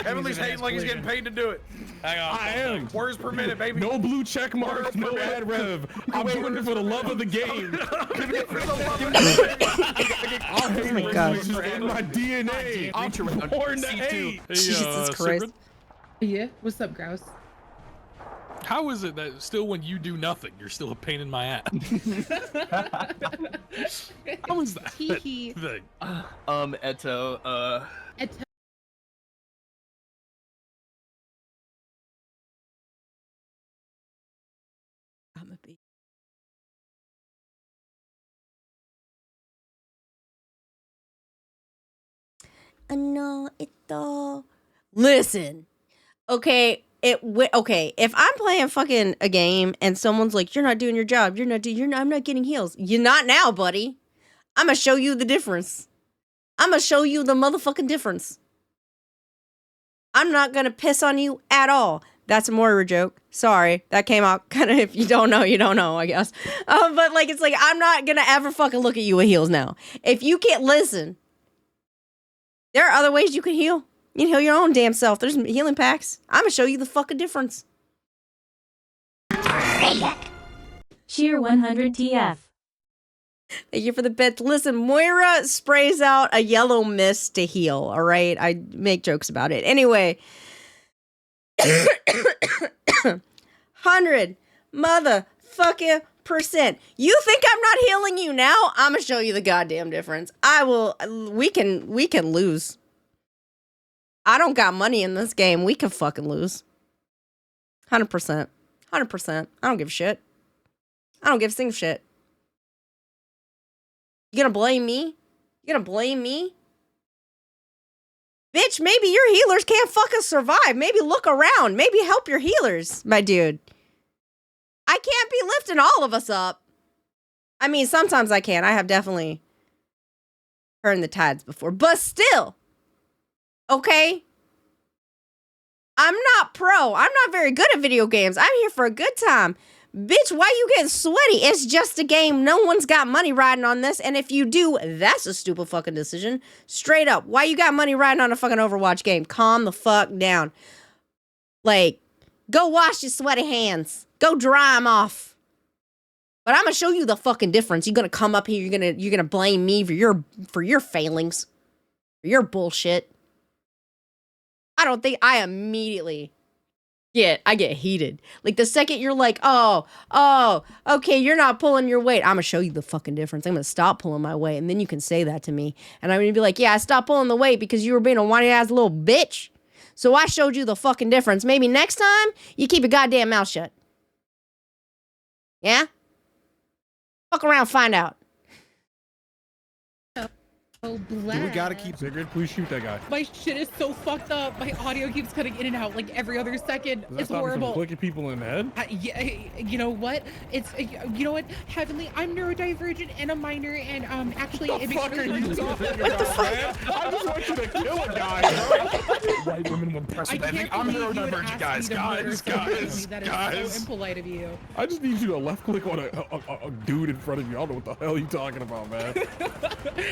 Heavenly's hating like he's getting paid to do it. Hang on. I am. Words per minute, baby. No blue check marks, no ad rev. I'm doing it for the love of the game. I'll hate my God. It's in my DNA. I'm born to hate. Jesus Christ. Yeah. What's up, Grouse? How is it that still when you do nothing, you're still a pain in my ass? How is that Tee-hee. thing? Eto, I'm a bee. No, listen. Okay, okay. If I'm playing fucking a game and someone's like, "You're not doing your job. I'm not getting heals." You're not now, buddy. I'm gonna show you the difference. I'm gonna show you the motherfucking difference. I'm not gonna piss on you at all. That's a Moira joke. Sorry, that came out kind of. If you don't know, you don't know, I guess. But like, it's like I'm not gonna ever fucking look at you with heals now. If you can't listen, there are other ways you can heal. You can heal your own damn self. There's healing packs. I'm gonna show you the fucking difference. Cheer 100 TF. Thank you for the bit. Listen, Moira sprays out a yellow mist to heal, all right? I make jokes about it. Anyway. 100 motherfucking %. You think I'm not healing you now? I'm gonna show you the goddamn difference. I will. We can lose. I don't got money in this game. We can fucking lose. 100%. 100%. I don't give a shit. I don't give a single shit. You gonna blame me? You gonna blame me? Bitch, maybe your healers can't fucking survive. Maybe look around. Maybe help your healers, my dude. I can't be lifting all of us up. I mean, sometimes I can. I have definitely turned the tides before. But still, okay? I'm not pro. I'm not very good at video games. I'm here for a good time. Bitch, why you getting sweaty? It's just a game. No one's got money riding on this. And if you do, that's a stupid fucking decision. Straight up. Why you got money riding on a fucking Overwatch game? Calm the fuck down. Like, go wash your sweaty hands. Go dry them off. But I'm gonna show you the fucking difference. You're gonna come up here. You're gonna blame me for your failings, for your bullshit. I don't think I immediately I get heated. Like the second you're like, oh, okay, you're not pulling your weight. I'm gonna show you the fucking difference. I'm gonna stop pulling my weight, and then you can say that to me, and I'm gonna be like, yeah, I stopped pulling the weight because you were being a whiny ass little bitch. So I showed you the fucking difference. Maybe next time you keep your goddamn mouth shut. Yeah. Fuck around, find out. Oh, bless. We gotta keep Sigrid. Please shoot that guy. My shit is so fucked up. My audio keeps cutting in and out like every other second. It's horrible. Clicking people in the head. Yeah, you know what? It's you know what? Heavenly, I'm neurodivergent and a minor, and actually, it makes me really What the fuck? I just want you to kill a guy, bro. White women with breast bending. I'm neurodivergent, guys. That is so impolite of you. I just need you to left click on a dude in front of you. I don't know what the hell you're talking about, man.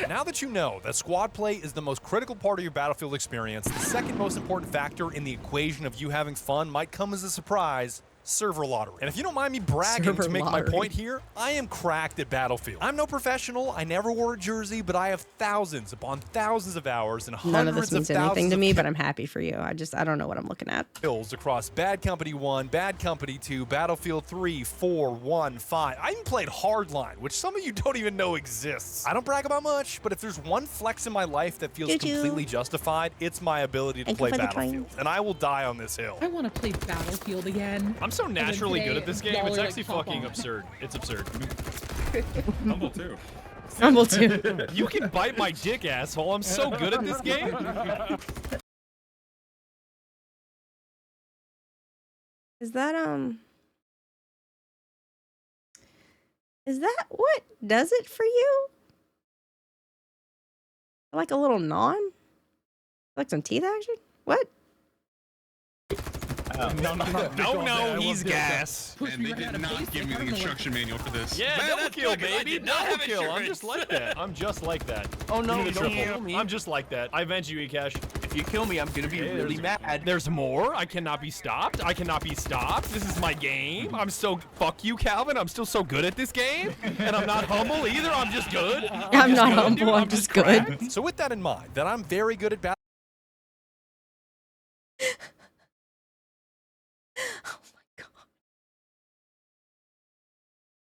Now that you know that squad play is the most critical part of your Battlefield experience, the second most important factor in the equation of you having fun might come as a surprise: server lottery. And if you don't mind me bragging to make my point here, I am cracked at Battlefield. I'm no professional, I never wore a jersey, but I have thousands upon thousands of hours and None of hundreds this means of anything thousands to of me, but I'm happy for you. I don't know what I'm looking at. kills across Bad Company 1, Bad Company 2, Battlefield 3, 4, 1, 5. I even played Hardline, which some of you don't even know exists. I don't brag about much, but if there's one flex in my life that feels completely justified, it's my ability to play Battlefield. And I will die on this hill. I want to play Battlefield again. I'm so naturally good at this game. It's actually fucking absurd. It's absurd. Humble too. Humble too. You can bite my dick, asshole. I'm so good at this game. Is what does it for you? Like a little non? Like some teeth action? What? No, he's gas. And they did not give me the instruction manual for this. Yeah, double kill, baby. Double kill. I'm just like that. I'm just like that. Oh no, you don't kill me. I'm just like that. I avenge you, Ekash. If you kill me, I'm gonna be really mad. There's more. I cannot be stopped. I cannot be stopped. This is my game. I'm so fuck you, Calvin. I'm still so good at this game, and I'm not humble either. I'm just good. I'm not humble. I'm just good. So with that in mind, that I'm very good at Battlefield.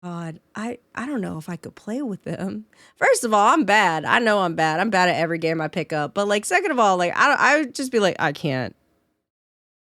God, I don't know if I could play with them. First of all, I'm bad. I know I'm bad. I'm bad at every game I pick up. But like, second of all, like I would just be like, I can't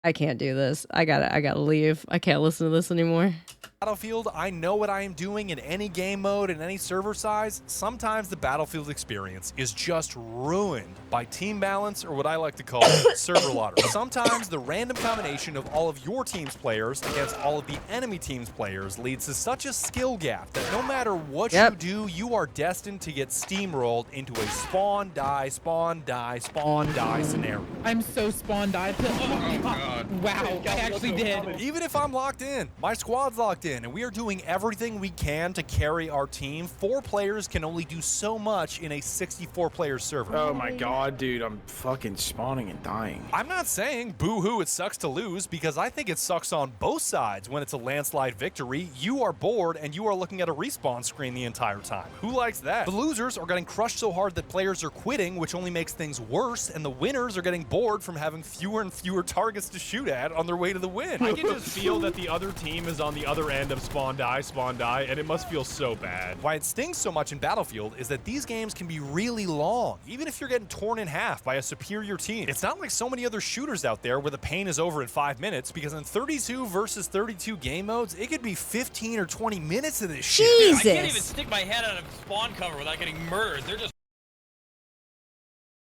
do this. I gotta leave. I can't listen to this anymore. Battlefield, I know what I am doing in any game mode and any server size. Sometimes the Battlefield experience is just ruined by team balance, or what I like to call server lottery. Sometimes the random combination of all of your team's players against all of the enemy team's players leads to such a skill gap that no matter what you do, you are destined to get steamrolled into a spawn, die, spawn, die, spawn, die scenario. I'm so spawn die. Oh God. Wow, I actually did. Even if I'm locked in, my squad's locked in, and we are doing everything we can to carry our team, 4 players can only do so much in a 64-player server. Oh my god, dude, I'm fucking spawning and dying. I'm not saying boo-hoo it sucks to lose, because I think it sucks on both sides when it's a landslide victory. You are bored and you are looking at a respawn screen the entire time. Who likes that? The losers are getting crushed so hard that players are quitting, which only makes things worse, and the winners are getting bored from having fewer and fewer targets to shoot at on their way to the win. I can just feel that the other team is on the other end of spawn, die, and it must feel so bad. Why it stings so much in Battlefield is that these games can be really long, even if you're getting torn in half by a superior team. It's not like so many other shooters out there where the pain is over in 5 minutes, because in 32 versus 32 game modes, it could be 15 or 20 minutes of this shit. Jesus! I can't even stick my head out of spawn cover without getting murdered. They're just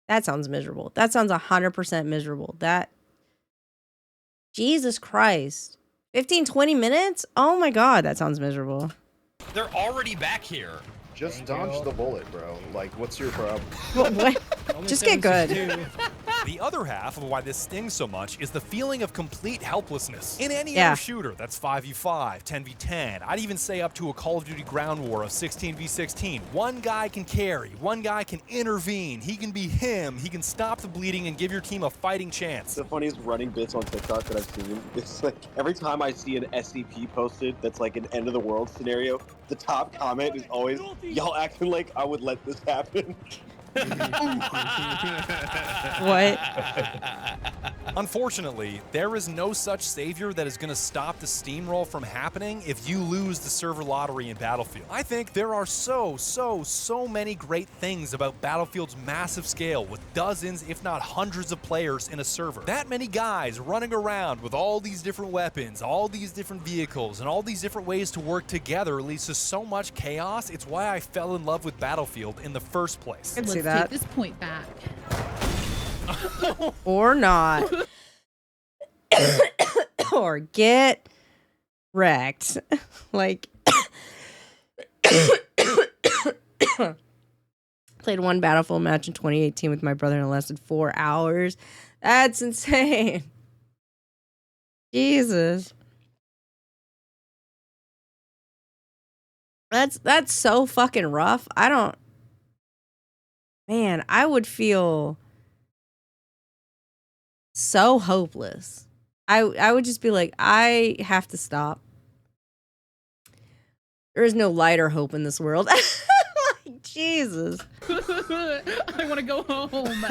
That sounds miserable. That sounds 100% miserable. That, Jesus Christ. 15, 20 minutes? Oh my God, that sounds miserable. They're already back here. Just dodge the bullet, bro. Like, what's your problem? What? Just get good. The other half of why this stings so much is the feeling of complete helplessness. In any Yeah. other shooter, that's 5v5, 10v10, I'd even say up to a Call of Duty ground war of 16v16. One guy can carry, one guy can intervene, he can be him, he can stop the bleeding and give your team a fighting chance. The funniest running bits on TikTok that I've seen is like every time I see an SCP posted that's like an end of the world scenario, the top comment is always, y'all acting like I would let this happen. What? Unfortunately, there is no such savior that is going to stop the steamroll from happening if you lose the server lottery in Battlefield. I think there are so many great things about Battlefield's massive scale with dozens, if not hundreds of players in a server. That many guys running around with all these different weapons, all these different vehicles, and all these different ways to work together leads to so much chaos. It's why I fell in love with Battlefield in the first place. Let's see Take that. this point back. Or not. Or get wrecked. Like, played one Battlefield match in 2018 with my brother and it lasted 4 hours. That's insane. Jesus. That's so fucking rough. Man, I would feel so hopeless. I would just be like, I have to stop. There is no light or hope in this world. Like, Jesus. I want to go home.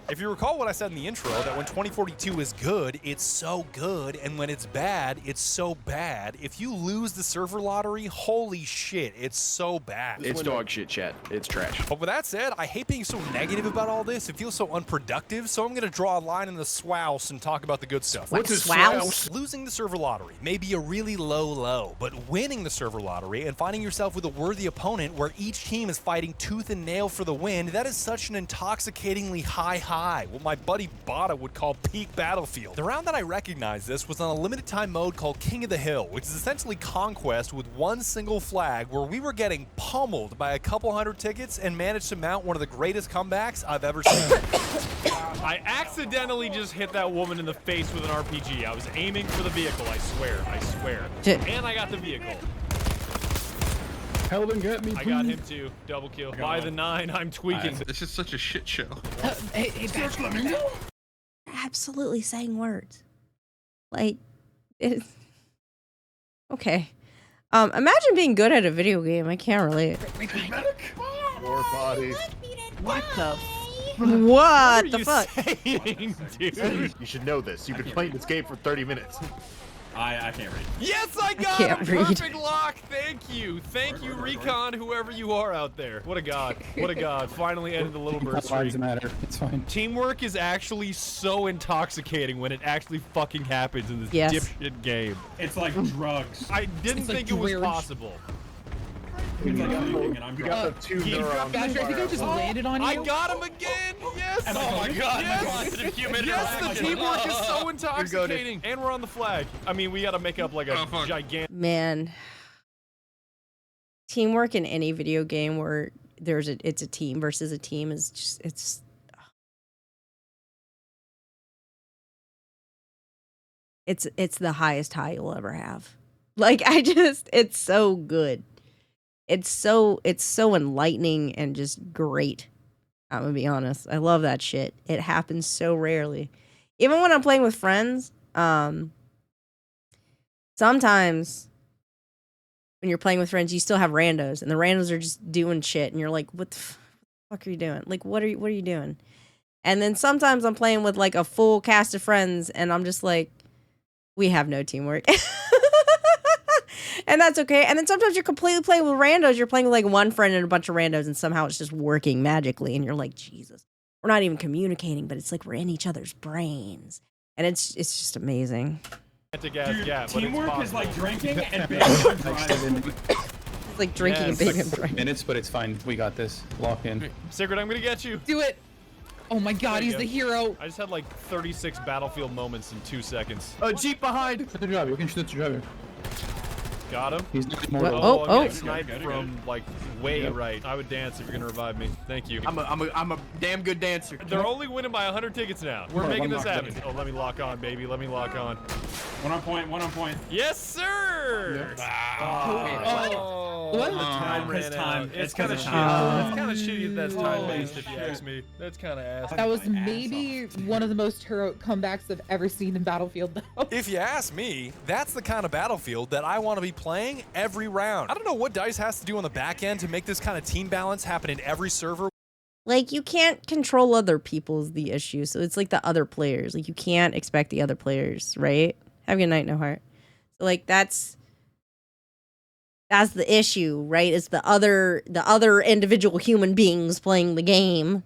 If you recall what I said in the intro, that when 2042 is good, it's so good, and when it's bad, it's so bad. If you lose the server lottery, holy shit, it's so bad. It's dog shit, chat. It's trash. But with that said, I hate being so negative about all this. It feels so unproductive, so I'm going to draw a line in the swouse and talk about the good stuff. What's a swouse? Losing the server lottery may be a really low, but winning the server lottery and finding yourself with a worthy opponent where each team is fighting tooth and nail for the win, that is such an intoxicatingly high, what my buddy Bada would call peak Battlefield. The round that I recognized this was on a limited time mode called King of the Hill, which is essentially Conquest with one single flag, where we were getting pummeled by a couple hundred tickets and managed to mount one of the greatest comebacks I've ever seen. I accidentally just hit that woman in the face with an RPG. I was aiming for the vehicle, I swear. And I got the vehicle. Helen, get me, please. I got him too. Double kill. By the 9, I'm tweaking. This is such a shit show. Hey, Badger. Absolutely saying words. Like, okay. Imagine being good at a video game. I can't relate. More body. What the fuck? Saying, dude? You should know this. You've been playing this game for 30 minutes. I can't read. Yes, I got can't him! read. Perfect lock! Thank you, Recon, whoever you are out there. What a god. What a god. Finally ended the little burst streak. Doesn't matter. It's fine. Teamwork is actually so intoxicating when it actually fucking happens in this Yes. dipshit game. It's like drugs. I didn't It's like think it was Dwerge. possible. You got the two neurons. Badger, I think I just landed on you. I got him again! Yes! Oh my god, Yes! my positive human Yes, the interaction. teamwork is so intoxicating! And we're on the flag. I mean, we gotta make up like a gigantic... Man. Teamwork in any video game where it's a team versus a team is just, it's the highest high you'll ever have. Like, it's so good. It's so enlightening and just great. I'm gonna be honest. I love that shit. It happens so rarely. Even when I'm playing with friends, sometimes when you're playing with friends, you still have randos, and the randos are just doing shit, and you're like, what the fuck are you doing? Like, what are you doing? And then sometimes I'm playing with like a full cast of friends, and I'm just like, we have no teamwork. And that's okay. And then sometimes you're completely playing with randos. You're playing with like one friend and a bunch of randos, and somehow it's just working magically. And you're like, Jesus, we're not even communicating, but it's like we're in each other's brains. And it's just amazing. Teamwork is like drinking and being driving. It's like drinking and being in brains. Minutes, but it's fine. We got this. Lock in. Sigrid, I'm gonna get you. Do it. Oh my god, he's the hero. I just had like 36 Battlefield moments in 2 seconds. Jeep behind. You can shoot the driver. Got him. He's What? Oh, I'm getting sniped from like way right. I would dance if you're gonna revive me. Thank you. I'm a damn good dancer. They're only winning by 100 tickets now. We're making this happen. Oh, let me lock on, baby. Let me lock on. One on point. Yes, sir. What? The time ran out. It's kind of shitty. It's kind of shitty that's time-based, if you ask me. That's kind of ass. That was maybe one of the most heroic comebacks I've ever seen in Battlefield, though. If you ask me, that's the kind of Battlefield that I want to be playing every round. I don't know what DICE has to do on the back end to make this kind of team balance happen in every server. Like, you can't control other people is the issue. So it's like the other players. Like, you can't expect the other players, right? Have a good night, No Heart. So, like, that's the issue, right? It's the other individual human beings playing the game.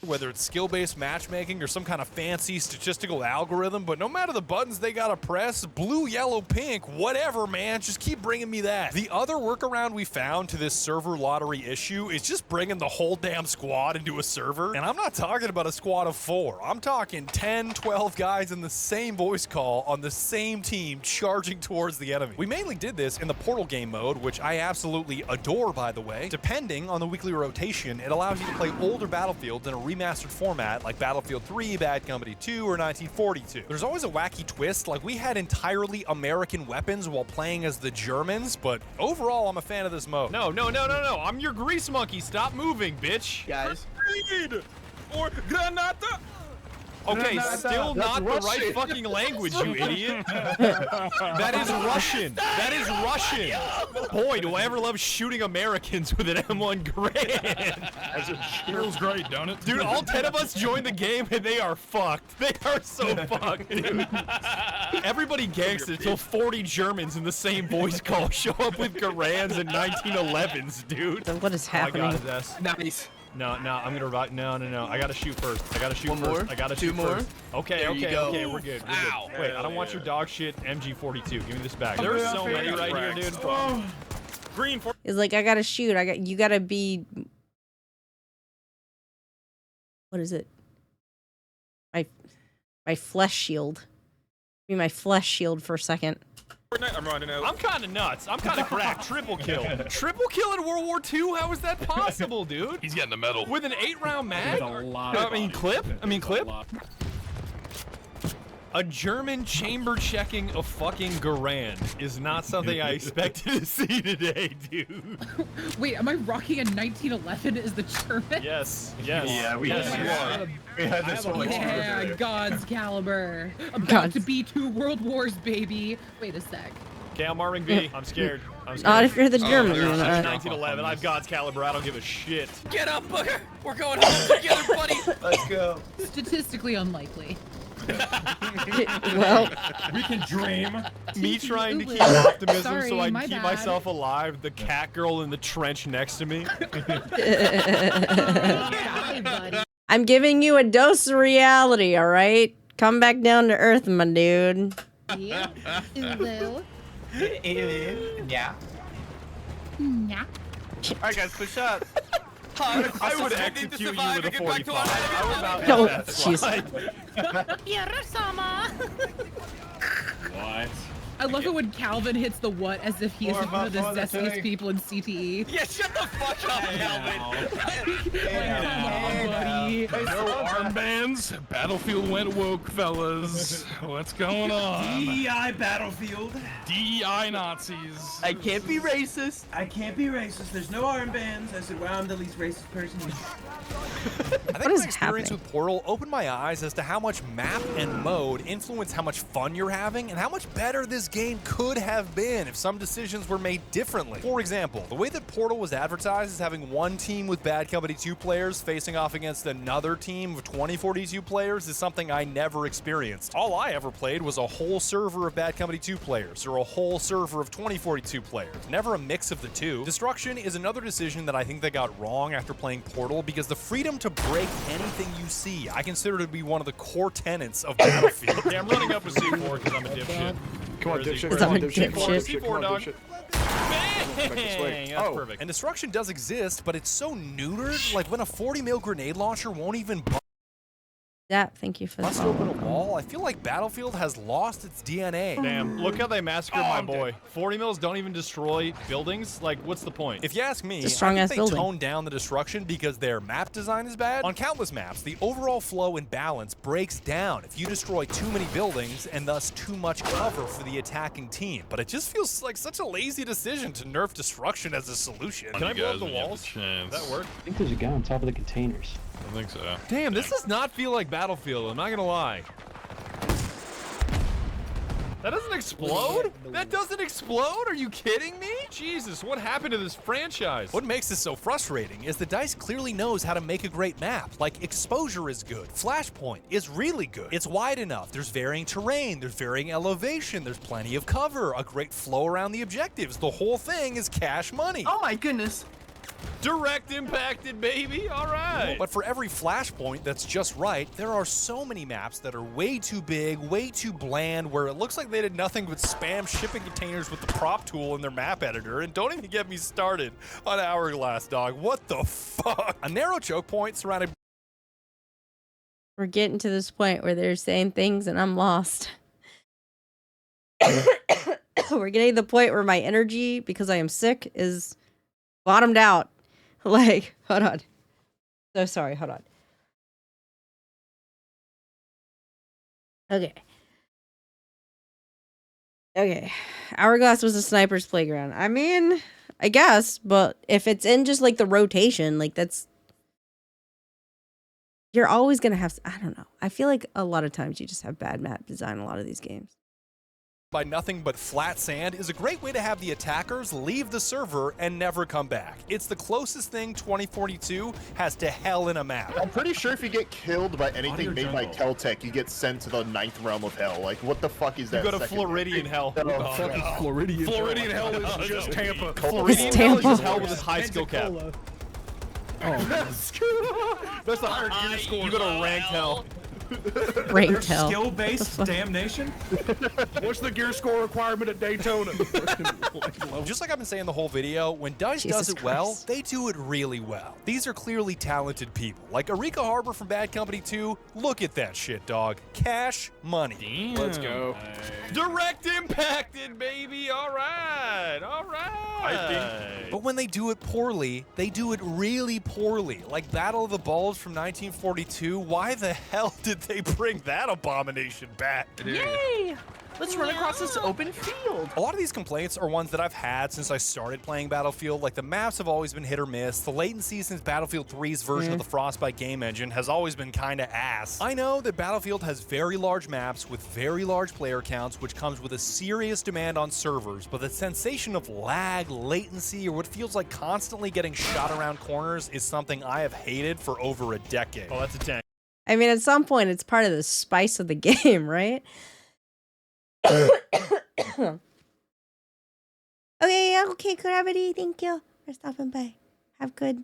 Whether it's skill-based matchmaking or some kind of fancy statistical algorithm, but no matter the buttons they gotta press, blue, yellow, pink, whatever, man, just keep bringing me that. The other workaround we found to this server lottery issue is just bringing the whole damn squad into a server. And I'm not talking about a squad of 4. I'm talking 10, 12 guys in the same voice call on the same team charging towards the enemy. We mainly did this in the Portal game mode, which I absolutely adore, by the way. Depending on the weekly rotation, it allows you to play older Battlefields in a remastered format like Battlefield 3, Bad Company 2, or 1942. There's always a wacky twist, like we had entirely American weapons while playing as the Germans, but overall I'm a fan of this mode. No. I'm your grease monkey. Stop moving, bitch. Guys. Or Granata. Okay, still not the right fucking language, you idiot. That is Russian. That is Russian. Boy, do I ever love shooting Americans with an M1 Garand. Feels great, don't it? Dude, all 10 of us joined the game and they are fucked. They are so fucked, dude. Everybody gangsta until 40 Germans in the same voice call show up with Garands and 1911s, dude. So what is happening? Oh my God, S. Nice. No, I'm gonna revive. No. I gotta shoot first. I gotta shoot One first. more? I gotta Two shoot more? first. Okay, There you go. okay, we're good. Ow. Wait, I don't want your dog shit MG42. Give me this back. There's so many right here, dude. Green for It's like, I gotta shoot. You gotta be. What is it? My flesh shield. Be my flesh shield for a second. I'm running out. I'm kind of nuts. I'm kind of cracked. Triple kill. Triple kill in World War II? How is that possible, dude? He's getting a medal. With an 8-round mag? A lot. Clip? A German chamber checking a fucking Garand is not something I expected to see today, dude. Wait, am I rocking a 1911 as the German? Yes. Yeah, we had this one. Yeah, God's caliber. About to be 2 world wars, baby. Wait a sec. Okay, I'm arming B. I'm scared. Not if you're the German. I'm 1911. I've God's caliber. I don't give a shit. Get up, booger. We're going home together, buddy. Let's go. Statistically unlikely. Well, We can dream. Me trying to keep optimism Sorry, so I can my keep bad. myself alive. The cat girl in the trench next to me. Hi, buddy. I'm giving you a dose of reality, all right? Come back down to earth, my dude. Yeah. Hello. Yeah. Yeah. Alright, guys, push up. I would execute you with a 45. I would not Oh, have that jeez. slide. What? I love it when Calvin hits the what as if he is More one of the buff on the zestiest thing. people in CTE. Yeah, shut the fuck up, Calvin. Come on, buddy. No armbands. Battlefield went woke, fellas. What's going on? DEI Battlefield. DEI Nazis. I can't be racist. I can't be racist. There's no armbands. I said, wow, I'm the least racist person. I What think is my experience happening? with Portal opened my eyes as to how much map and mode influence how much fun you're having and how much better this game could have been if some decisions were made differently. For example, the way that Portal was advertised as having one team with Bad Company 2 players facing off against another team of 2042 players is something I never experienced. All I ever played was a whole server of Bad Company 2 players or a whole server of 2042 players, never a mix of the two. Destruction is another decision that I think they got wrong after playing Portal because the freedom to break anything you see I consider to be one of the core tenets of Battlefield. Yeah, I'm running up with C4 because I'm a dipshit. Come on, Where is he? dipshit. Where Come on, is he? dipshit. C4, dog. Bang! That's perfect. And destruction does exist, but it's so neutered, like when a 40 mil grenade launcher won't even Zap, thank you for the Must follow. open a wall. I feel like Battlefield has lost its DNA. Damn, look how they massacred my boy. 40 mils don't even destroy buildings. Like, what's the point? If you ask me, It's a I think strong-ass they building. toned down the destruction because their map design is bad. On countless maps, the overall flow and balance breaks down if you destroy too many buildings and thus too much cover for the attacking team. But it just feels like such a lazy decision to nerf destruction as a solution. Can I blow up the walls? Does that work? I think there's a guy on top of the containers. I think so. Damn, this does not feel like Battlefield, I'm not gonna lie. That doesn't explode? That doesn't explode? Are you kidding me? Jesus, what happened to this franchise? What makes this so frustrating is the DICE clearly knows how to make a great map. Like, exposure is good, flashpoint is really good. It's wide enough, there's varying terrain, there's varying elevation, there's plenty of cover, a great flow around the objectives. The whole thing is cash money. Oh my goodness. Direct impacted, baby. All right. But for every flashpoint that's just right, there are so many maps that are way too big, way too bland, where it looks like they did nothing but spam shipping containers with the prop tool in their map editor. And don't even get me started on Hourglass, dog. What the fuck? A narrow choke point surrounded. We're getting to this point where they're saying things and I'm lost. We're getting to the point where my energy, because I am sick, is bottomed out. Like, hold on. So sorry, hold on. Okay. Okay. Hourglass was a sniper's playground. I mean, I guess, but if it's in just like the rotation, like that's... You're always going to have... I don't know. I feel like a lot of times you just have bad map design in a lot of these games. By nothing but flat sand is a great way to have the attackers leave the server and never come back. It's the closest thing 2042 has to hell in a map. I'm pretty sure if you get killed by anything made by Keltec, you get sent to the 9th realm of hell. Like, what the fuck is that? You go to Floridian hell. Floridian hell is just Tampa. Floridian hell is just hell with a high skill cap. That's the higher gear score. You go to ranked hell. Ranked hell. Skill-based damnation? What's the gear score requirement at Daytona? Just like I've been saying the whole video, when DICE does it well, they do it really well. These are clearly talented people. Like Eureka Harbor from Bad Company 2, look at that shit, dog. Cash money. Damn. Let's go. Direct impacted, baby. All right. All right. But when they do it poorly, they do it really poorly. Like Battle of the Bulge from 1942, why the hell did they bring that abomination back? Yay! Let's run across this open field. A lot of these complaints are ones that I've had since I started playing Battlefield. Like the maps have always been hit or miss. The latency since Battlefield 3's version of the Frostbite game engine has always been kinda ass. I know that Battlefield has very large maps with very large player counts, which comes with a serious demand on servers, but the sensation of lag, latency, or what feels like constantly getting shot around corners is something I have hated for over a decade. Oh, that's a tank. I mean, at some point, it's part of the spice of the game, right? Okay, Gravity, thank you for stopping by. Have good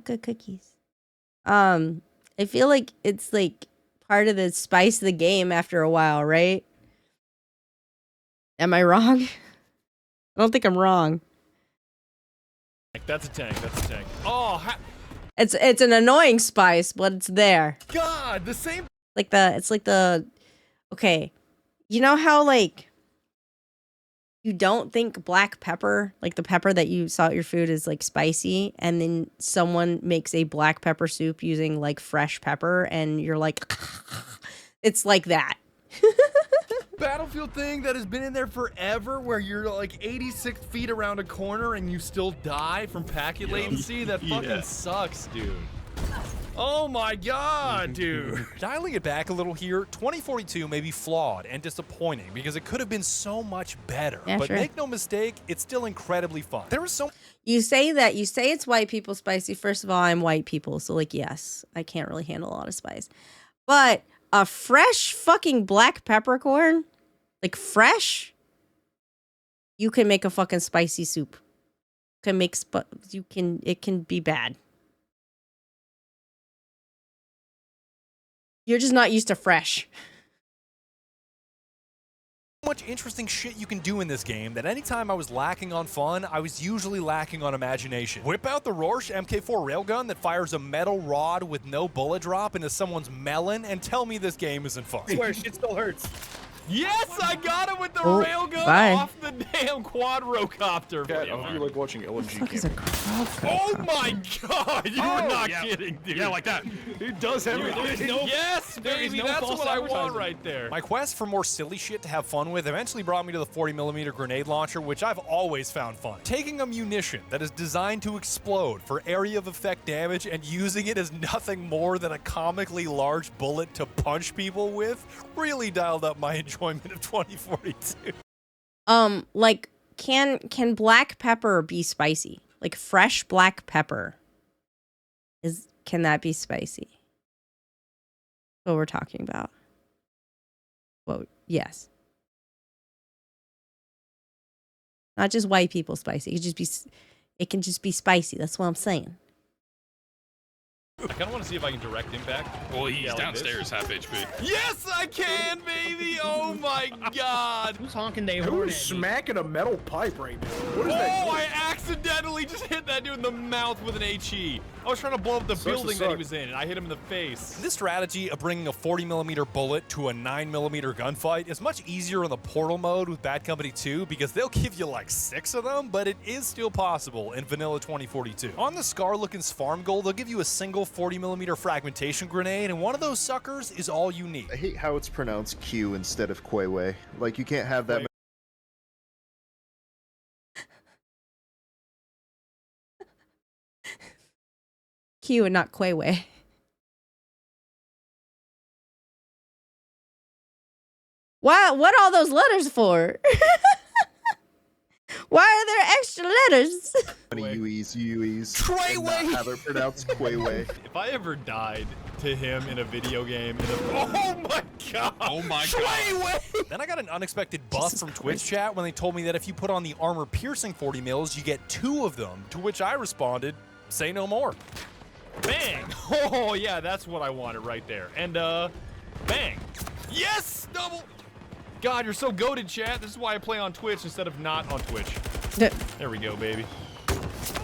cookies. I feel like it's like part of the spice of the game after a while, right? Am I wrong? I don't think I'm wrong. That's a tank. That's a tank. Oh, It's an annoying spice, but it's there. God, the same. Okay. You know how, like, you don't think black pepper, like the pepper that you salt your food, is, like, spicy, and then someone makes a black pepper soup using, like, fresh pepper, and you're like, it's like that. Battlefield thing that has been in there forever, where you're like 86 feet around a corner and you still die from packet latency. That fucking sucks, dude. Oh my god, dude. Dialing it back a little here, 2042 may be flawed and disappointing because it could have been so much better. Yeah, but sure. make no mistake, it's still incredibly fun. There was so You say it's white people spicy. First of all, I'm white people, so, like, yes, I can't really handle a lot of spice. But a fresh fucking black peppercorn, like fresh, you can make a fucking spicy soup. It can be bad. You're just not used to fresh. much interesting shit you can do in this game that anytime I was lacking on fun, I was usually lacking on imagination. Whip out the Rorsch MK4 railgun that fires a metal rod with no bullet drop into someone's melon and tell me this game isn't fun. I swear, shit still hurts. Yes, I got him with the Oh, railgun bye. off the damn quadrocopter. I hope you like watching LMG gameplay. Oh my god, you were not kidding, dude. Yeah, like that. It does everything. Yes, baby, no that's false what I want advertising. right there. My quest for more silly shit to have fun with eventually brought me to the 40mm grenade launcher, which I've always found fun. Taking a munition that is designed to explode for area of effect damage and using it as nothing more than a comically large bullet to punch people with really dialed up my enjoyment of 2042. Like, can black pepper be spicy? Like fresh black pepper. Can that be spicy? What we're talking about. Well, yes. Not just white people spicy. It can just be spicy. That's what I'm saying. I kind of want to see if I can direct impact. Well, he's like downstairs, half HP. Yes, I can, baby! Oh my god! Who's honking they Who's horn at me? smacking a metal pipe right now? What is that? Oh, I accidentally just hit that dude in the mouth with an HE. I was trying to blow up the Sucks to building that he suck. was in, and I hit him in the face. This strategy of bringing a 40mm bullet to a 9mm gunfight is much easier in the Portal mode with Bad Company 2 because they'll give you like 6 of them, but it is still possible in Vanilla 2042. On the Scar-looking farm goal, they'll give you a single 40mm fragmentation grenade, and one of those suckers is all you need. I hate how it's pronounced Q instead of Quayway. Like, you can't have that. Q and not Quayway. What all those letters for? Why are there extra letters? Many UEs. Quayway! And not have it pronounced Quayway. If I ever died to him in a video game, oh my god! Oh my god. Then I got an unexpected buff from Twitch chat when they told me that if you put on the armor-piercing 40 mils, you get 2 of them, to which I responded, say no more. Bang! Oh yeah, that's what I wanted right there. And bang! Yes! Double! God, you're so goated, chat. This is why I play on Twitch instead of not on Twitch. There we go, baby.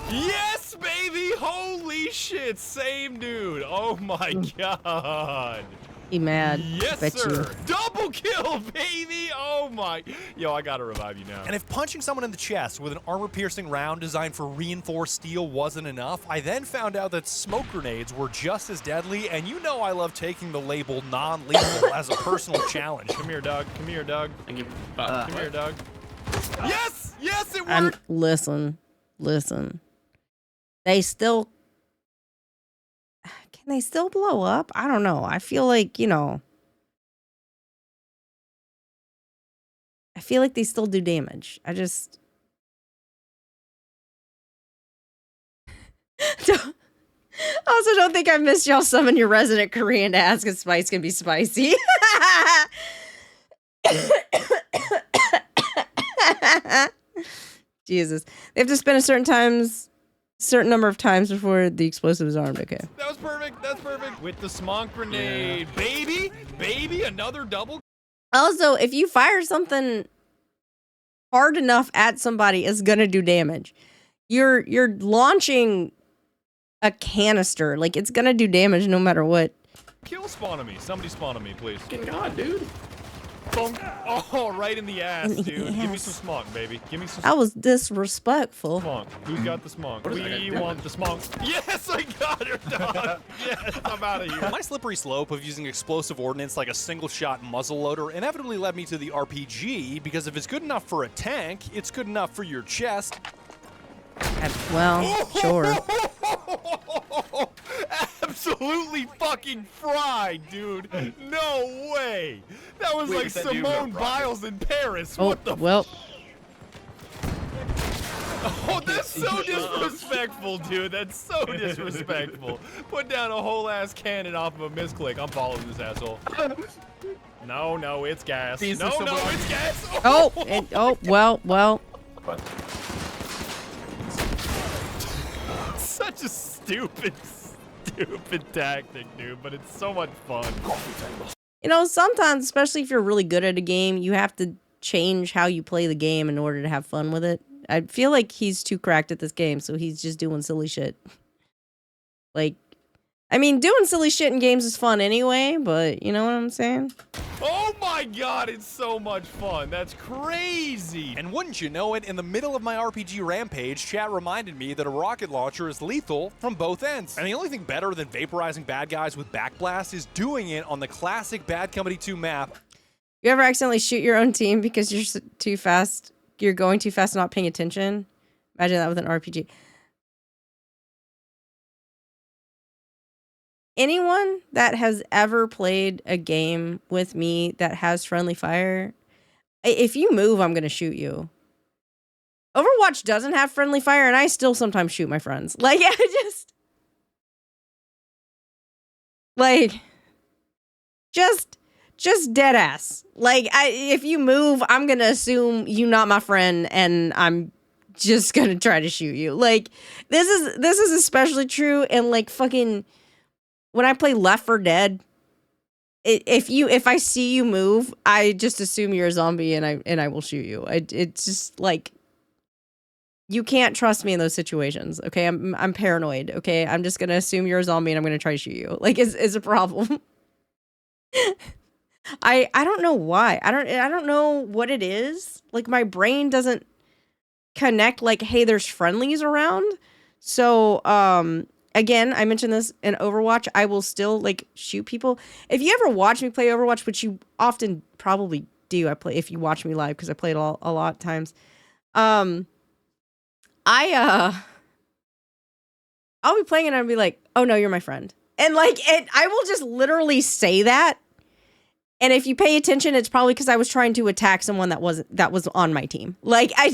Yes, baby! Holy shit, same dude. Oh my god. He mad. Yes, Bet sir. you. Double kill, baby! Oh my. Yo, I gotta revive you now. And if punching someone in the chest with an armor-piercing round designed for reinforced steel wasn't enough, I then found out that smoke grenades were just as deadly, and you know I love taking the label non-lethal as a personal challenge. Come here, dog. Come here, dog. Come here, dog. Yes! Yes, it I'm worked! listen. They still can they still blow up? I don't know. I feel like, I feel like they still do damage. I just I also don't think I missed y'all summon your resident Korean to ask if spice can be spicy. Jesus. They have to spend a certain number of times before the explosive is armed. Okay. That was perfect. That's perfect. With the smonk grenade. Yeah. Baby, another double. Also, if you fire something hard enough at somebody, it's gonna do damage. You're launching a canister. Like, it's gonna do damage no matter what. Kill spawn on me. Somebody spawn on me, please. Good God, dude. Oh, right in the ass, dude. Give me some smonk, baby. Give me some That was disrespectful. smonk. Who's got the smonk? We want the smonk. Yes, I got her, dog. Yes, I'm out of here. My slippery slope of using explosive ordnance like a single-shot muzzleloader inevitably led me to the RPG, because if it's good enough for a tank, it's good enough for your chest. Well, sure. Absolutely fucking fried, dude. No way. That was like Simone Biles in Paris. Oh, what the well. Oh, that's so disrespectful, dude. That's so disrespectful. Put down a whole ass cannon off of a misclick. I'm following this asshole. No, it's gas. No, it's gas. Well. Such a stupid tactic, dude, but it's so much fun. Sometimes, especially if you're really good at a game, you have to change how you play the game in order to have fun with it. I feel like he's too cracked at this game, so he's just doing silly shit. Like, I mean, doing silly shit in games is fun anyway, but you know what I'm saying? Oh my god, it's so much fun. That's crazy. And wouldn't you know it, in the middle of my RPG rampage, chat reminded me that a rocket launcher is lethal from both ends. And the only thing better than vaporizing bad guys with backblast is doing it on the classic Bad Company 2 map. You ever accidentally shoot your own team because you're too fast? You're going too fast and not paying attention? Imagine that with an RPG. Anyone that has ever played a game with me that has friendly fire, if you move, I'm going to shoot you. Overwatch doesn't have friendly fire, and I still sometimes shoot my friends. Like, I just dead ass. Like, if you move, I'm going to assume you're not my friend, and I'm just going to try to shoot you. Like, this is especially true in, like, fucking... When I play Left 4 Dead, if I see you move, I just assume you're a zombie and I will shoot you. It's just like, you can't trust me in those situations. Okay, I'm paranoid. Okay, I'm just gonna assume you're a zombie and I'm gonna try to shoot you. Like, is a problem. I don't know why. I don't know what it is. Like, my brain doesn't connect. Like, hey, there's friendlies around. So again, I mentioned this in Overwatch, I will still, like, shoot people. If you ever watch me play Overwatch, which you often probably do, if you watch me live, because I play it a lot of times, I'll be playing and I'll be like, oh no, you're my friend. And, like, I will just literally say that. And if you pay attention, it's probably because I was trying to attack someone that was on my team. Like, I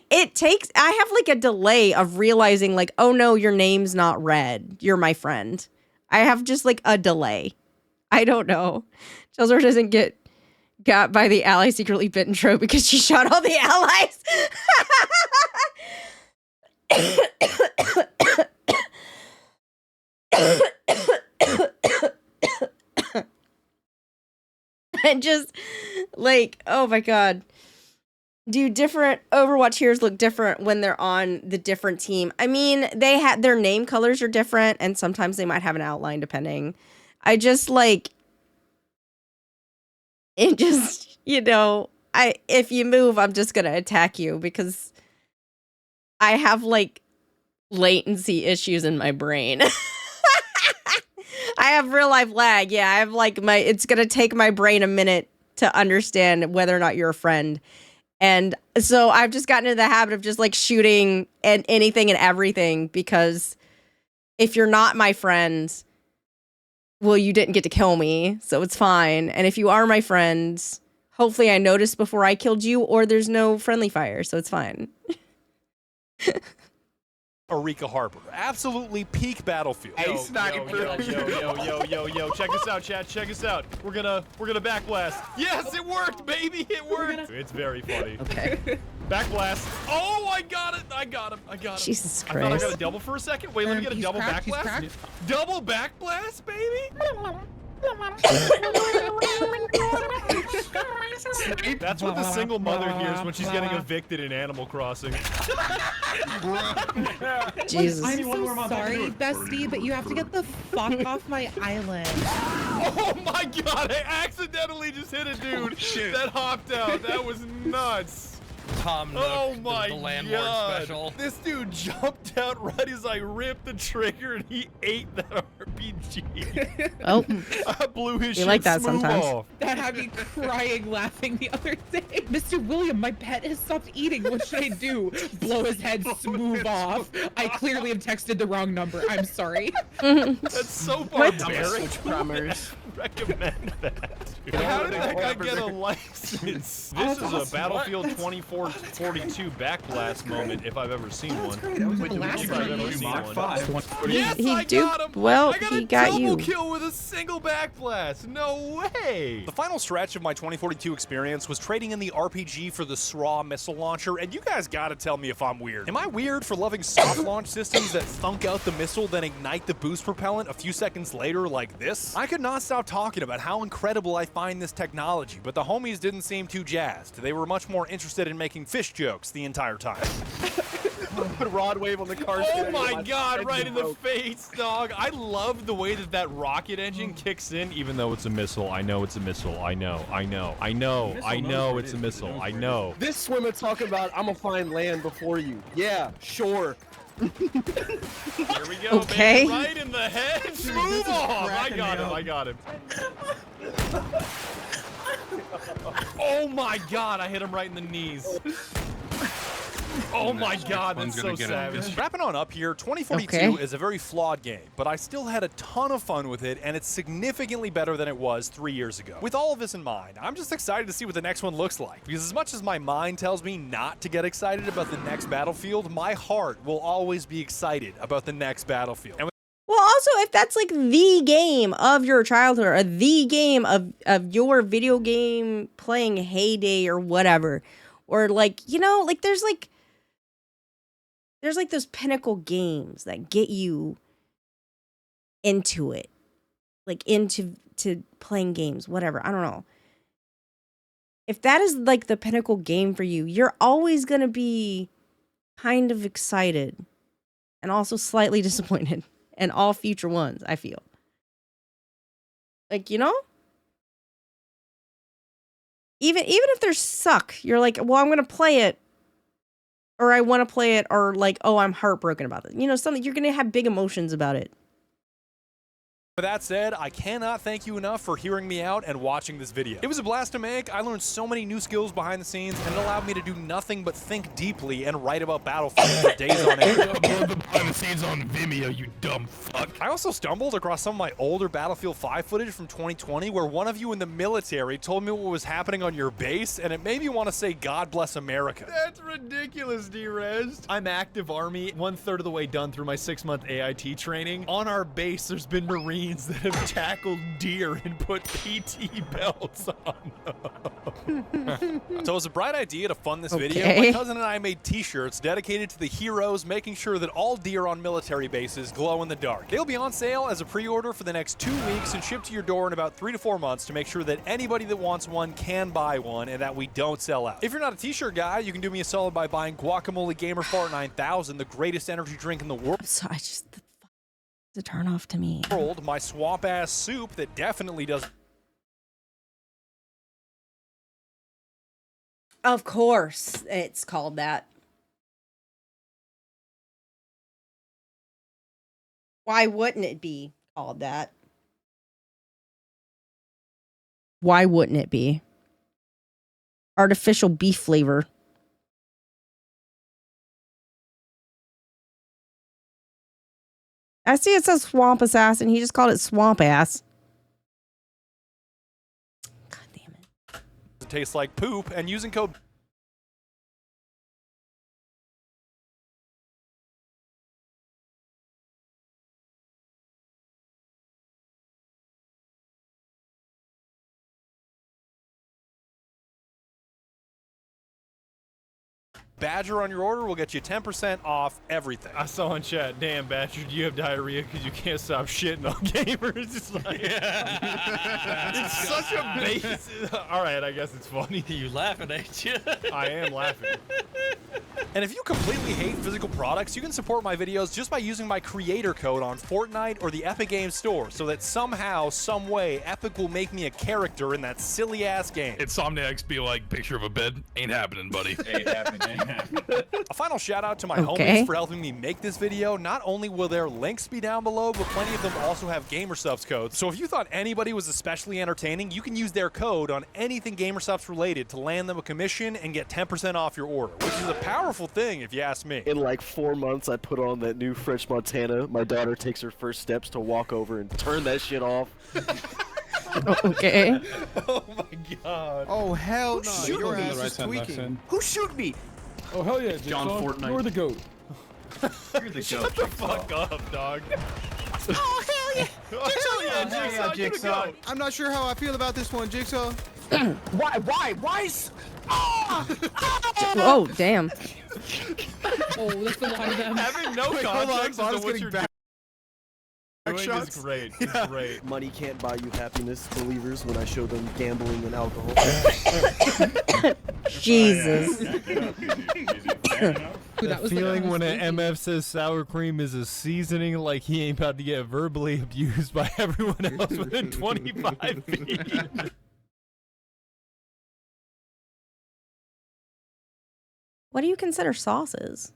have, like, a delay of realizing, like, oh no, your name's not red. You're my friend. I have just, like, a delay. I don't know. Chelsea doesn't get got by the ally secretly bitten trope because she shot all the allies. And just, like, oh my god. Do different Overwatch heroes look different when they're on the different team? I mean, their name colors are different, and sometimes they might have an outline depending. I just, like, it just, you know, if you move, I'm just gonna attack you because I have, like, latency issues in my brain. I have real life lag. Yeah, I have, like, it's gonna take my brain a minute to understand whether or not you're a friend. And so I've just gotten into the habit of just, like, shooting at anything and everything, because if you're not my friend, well, you didn't get to kill me, so it's fine. And if you are my friend, hopefully I noticed before I killed you, or there's no friendly fire, so it's fine. Eureka Harbor. Absolutely peak Battlefield. Yo, check us out, chat. Check us out. We're gonna backblast. Yes, it worked, baby. It worked. It's very funny. Okay. Backblast. Oh, I got it. I got him. Jesus Christ. I thought I got a double for a second. Wait, let me get a double backblast. Double backblast, baby. That's what the single mother hears when she's getting evicted in Animal Crossing. Jesus. I'm so sorry, bestie, but you have to get the fuck off my island. Oh my god, I accidentally just hit a dude that hopped out. That was nuts. Tom Nook, oh my the landlord god. special. This dude jumped out right as I ripped the trigger and he ate that RPG. Oh. I blew his You shit like that smooth sometimes. off. That had me crying laughing the other day. Mr. William, my pet has stopped eating. What should I do? Blow his head smooth off. I clearly have texted the wrong number. I'm sorry. That's so barbaric. Drummers. Recommend that. How did that guy get a license? This is a Battlefield 24 442 backblast moment if I've ever seen one. Wait, the last If I've one. ever seen one. He I duped. got him! Well, I got he a got double you. kill with a single backblast. No way! The final stretch of my 2042 experience was trading in the RPG for the sraw missile launcher, and you guys gotta tell me if I'm weird. Am I weird for loving soft launch systems that thunk out the missile, then ignite the boost propellant a few seconds later like this? I could not stop talking about how incredible I find this technology, but the homies didn't seem too jazzed. They were much more interested in making fish jokes the entire time. Put rod wave on the car. Oh my god, right in the face, dog. I love the way that that rocket engine kicks in, even though it's a missile. I know it's a missile. I know it's a missile. I know. This swimmer talking about I'm gonna find land before you. Yeah, sure. Here we go, Okay. baby. Right in the head. Move off. I got him. Oh my god, I hit him right in the knees. Oh my god, that's so savage. Wrapping on up here, 2042 is a very flawed game, but I still had a ton of fun with it, and it's significantly better than it was 3 years ago. With all of this in mind, I'm just excited to see what the next one looks like, because as much as my mind tells me not to get excited about the next Battlefield, my heart will always be excited about the next Battlefield. And Well, also, if that's like the game of your childhood or the game of your video game playing heyday or whatever, or like, you know, like there's like those pinnacle games that get you into it, like into playing games, whatever. I don't know. If that is like the pinnacle game for you, you're always going to be kind of excited and also slightly disappointed in all future ones, I feel. Like, you know? Even if they suck, you're like, well, I'm going to play it. Or I want to play it, or like, oh, I'm heartbroken about it. You know, something you're gonna have big emotions about it. with that said, I cannot thank you enough for hearing me out and watching this video. It was a blast to make. I learned so many new skills behind the scenes, and it allowed me to do nothing but think deeply and write about Battlefield for days on end. Behind the scenes on Vimeo, you dumb fuck. I also stumbled across some of my older Battlefield 5 footage from 2020 where one of you in the military told me what was happening on your base, and it made me want to say God bless America. That's ridiculous, D-Rez. I'm active Army, 1/3 of the way done through my 6-month AIT training. On our base, there's been Marines that have tackled deer and put PT belts on them. So it was a bright idea to fund this video. Okay. My cousin and I made t-shirts dedicated to the heroes, making sure that all deer on military bases glow in the dark. They'll be on sale as a pre-order for the next 2 weeks and shipped to your door in about 3 to 4 months to make sure that anybody that wants one can buy one and that we don't sell out. If you're not a t-shirt guy, you can do me a solid by buying Guacamole Gamer Fart 9000, the greatest energy drink in the world. So I just, it's a turn off to me. My swamp ass soup that definitely does. Of course, it's called that. Why wouldn't it be called that? Why wouldn't it be? Artificial beef flavor. I see it says swamp assassin. He just called it swamp ass. God damn it. It tastes like poop, and using code Badger on your order will get you 10% off everything. I saw in chat, damn, Badger, do you have diarrhea because you can't stop shitting on gamers? It's like, it's such a base. All right, I guess it's funny. You laughing, ain't you? I am laughing. And if you completely hate physical products, you can support my videos just by using my creator code on Fortnite or the Epic Games Store, so that somehow, some way, Epic will make me a character in that silly ass game. Insomniacs be like, picture of a bed, ain't happening, buddy. Ain't happening. A final shout out to my Okay. homies for helping me make this video. Not only will their links be down below, but plenty of them also have GamerSubs codes. So if you thought anybody was especially entertaining, you can use their code on anything GamerSubs related to land them a commission and get 10% off your order, which is a powerful thing if you ask me. In like 4 months, I put on that new French Montana. My daughter takes her first steps to walk over and turn that shit off. Okay. Oh my god. Oh hell no! Shoot Your me. ass Right is side, left tweaking. side. Who shoot me? Oh hell yeah, Jigsaw. John Fortnite. You're the goat. You're the Shut the fuck up, dog. Oh hell yeah! Hell yeah, Jigsaw. I'm not sure how I feel about this one, Jigsaw. Why? Oh, damn. Oh, that's a lot of them. Having no Wait, hold on, context Bob's into what getting you're back doing shots? is great. It's great. Money can't buy you happiness, believers, when I show them gambling and alcohol. Jesus. Ooh, that was like Feeling when almost an easy. MF says sour cream is a seasoning, like he ain't about to get verbally abused by everyone else within 25 feet. What do you consider sauces?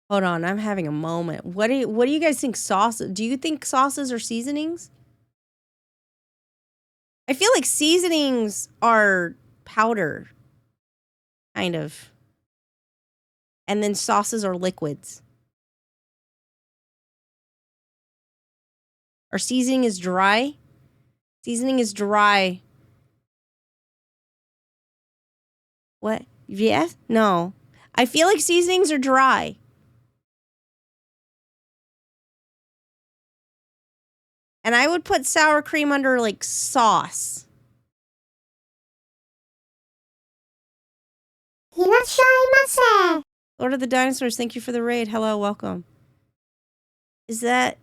Hold on, I'm having a moment. What do you guys think sauces? Do you think sauces are seasonings? I feel like seasonings are powder, kind of. And then sauces are liquids. Or seasoning is dry? Seasoning is dry. What? Yes? No. I feel like seasonings are dry. And I would put sour cream under, like, sauce. Lord of the Dinosaurs, thank you for the raid. Hello, welcome. Is that...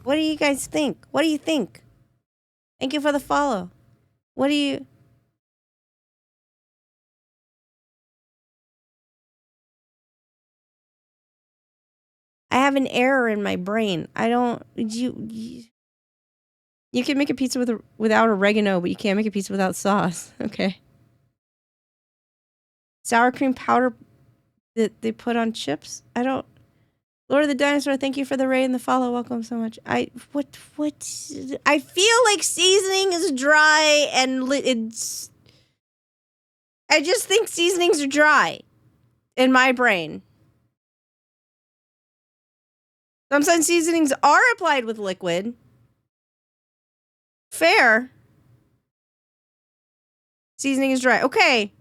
What do you guys think? What do you think? Thank you for the follow. What do you... I have an error in my brain. I don't... You can make a pizza without oregano, but you can't make a pizza without sauce. Okay. Sour cream powder that they put on chips? I don't... Lord of the Dinosaur, thank you for the raid and the follow. Welcome so much. I feel like seasoning is dry and it's... I just think seasonings are dry in my brain. Sometimes seasonings are applied with liquid. Fair. Seasoning is dry. Okay.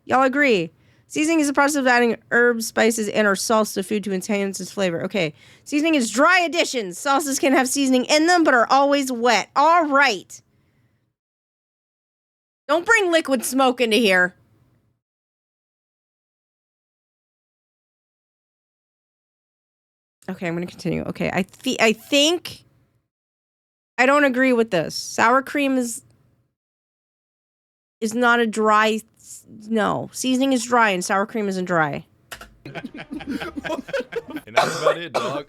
Y'all agree. Seasoning is the process of adding herbs, spices, and or salts to food to enhance its flavor. Okay. Seasoning is dry additions. Sauces can have seasoning in them, but are always wet. All right. Don't bring liquid smoke into here. Okay, I'm going to continue. Okay, I think I don't agree with this. Sour cream is not a dry... No, seasoning is dry and sour cream isn't dry. And that's about it, dog.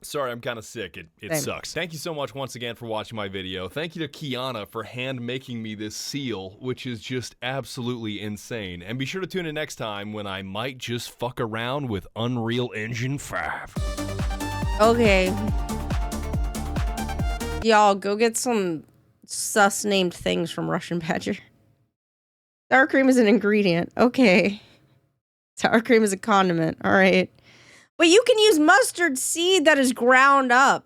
Sorry, I'm kind of sick. It sucks. Thank you so much once again for watching my video. Thank you to Kiana for hand making me this seal, which is just absolutely insane. And be sure to tune in next time when I might just fuck around with Unreal Engine 5. Okay. Y'all, go get some sus named things from Russian Badger. Sour cream is an ingredient. Okay. Sour cream is a condiment. All right. But you can use mustard seed that is ground up.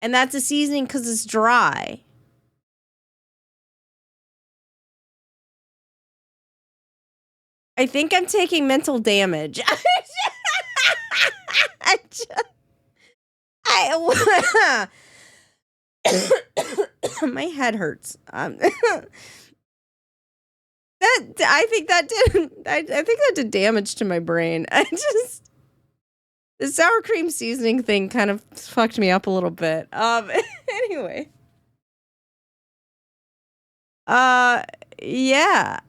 And that's a seasoning because it's dry. I think I'm taking mental damage. My head hurts. I think that did damage to my brain. The sour cream seasoning thing kind of fucked me up a little bit. Anyway. Yeah.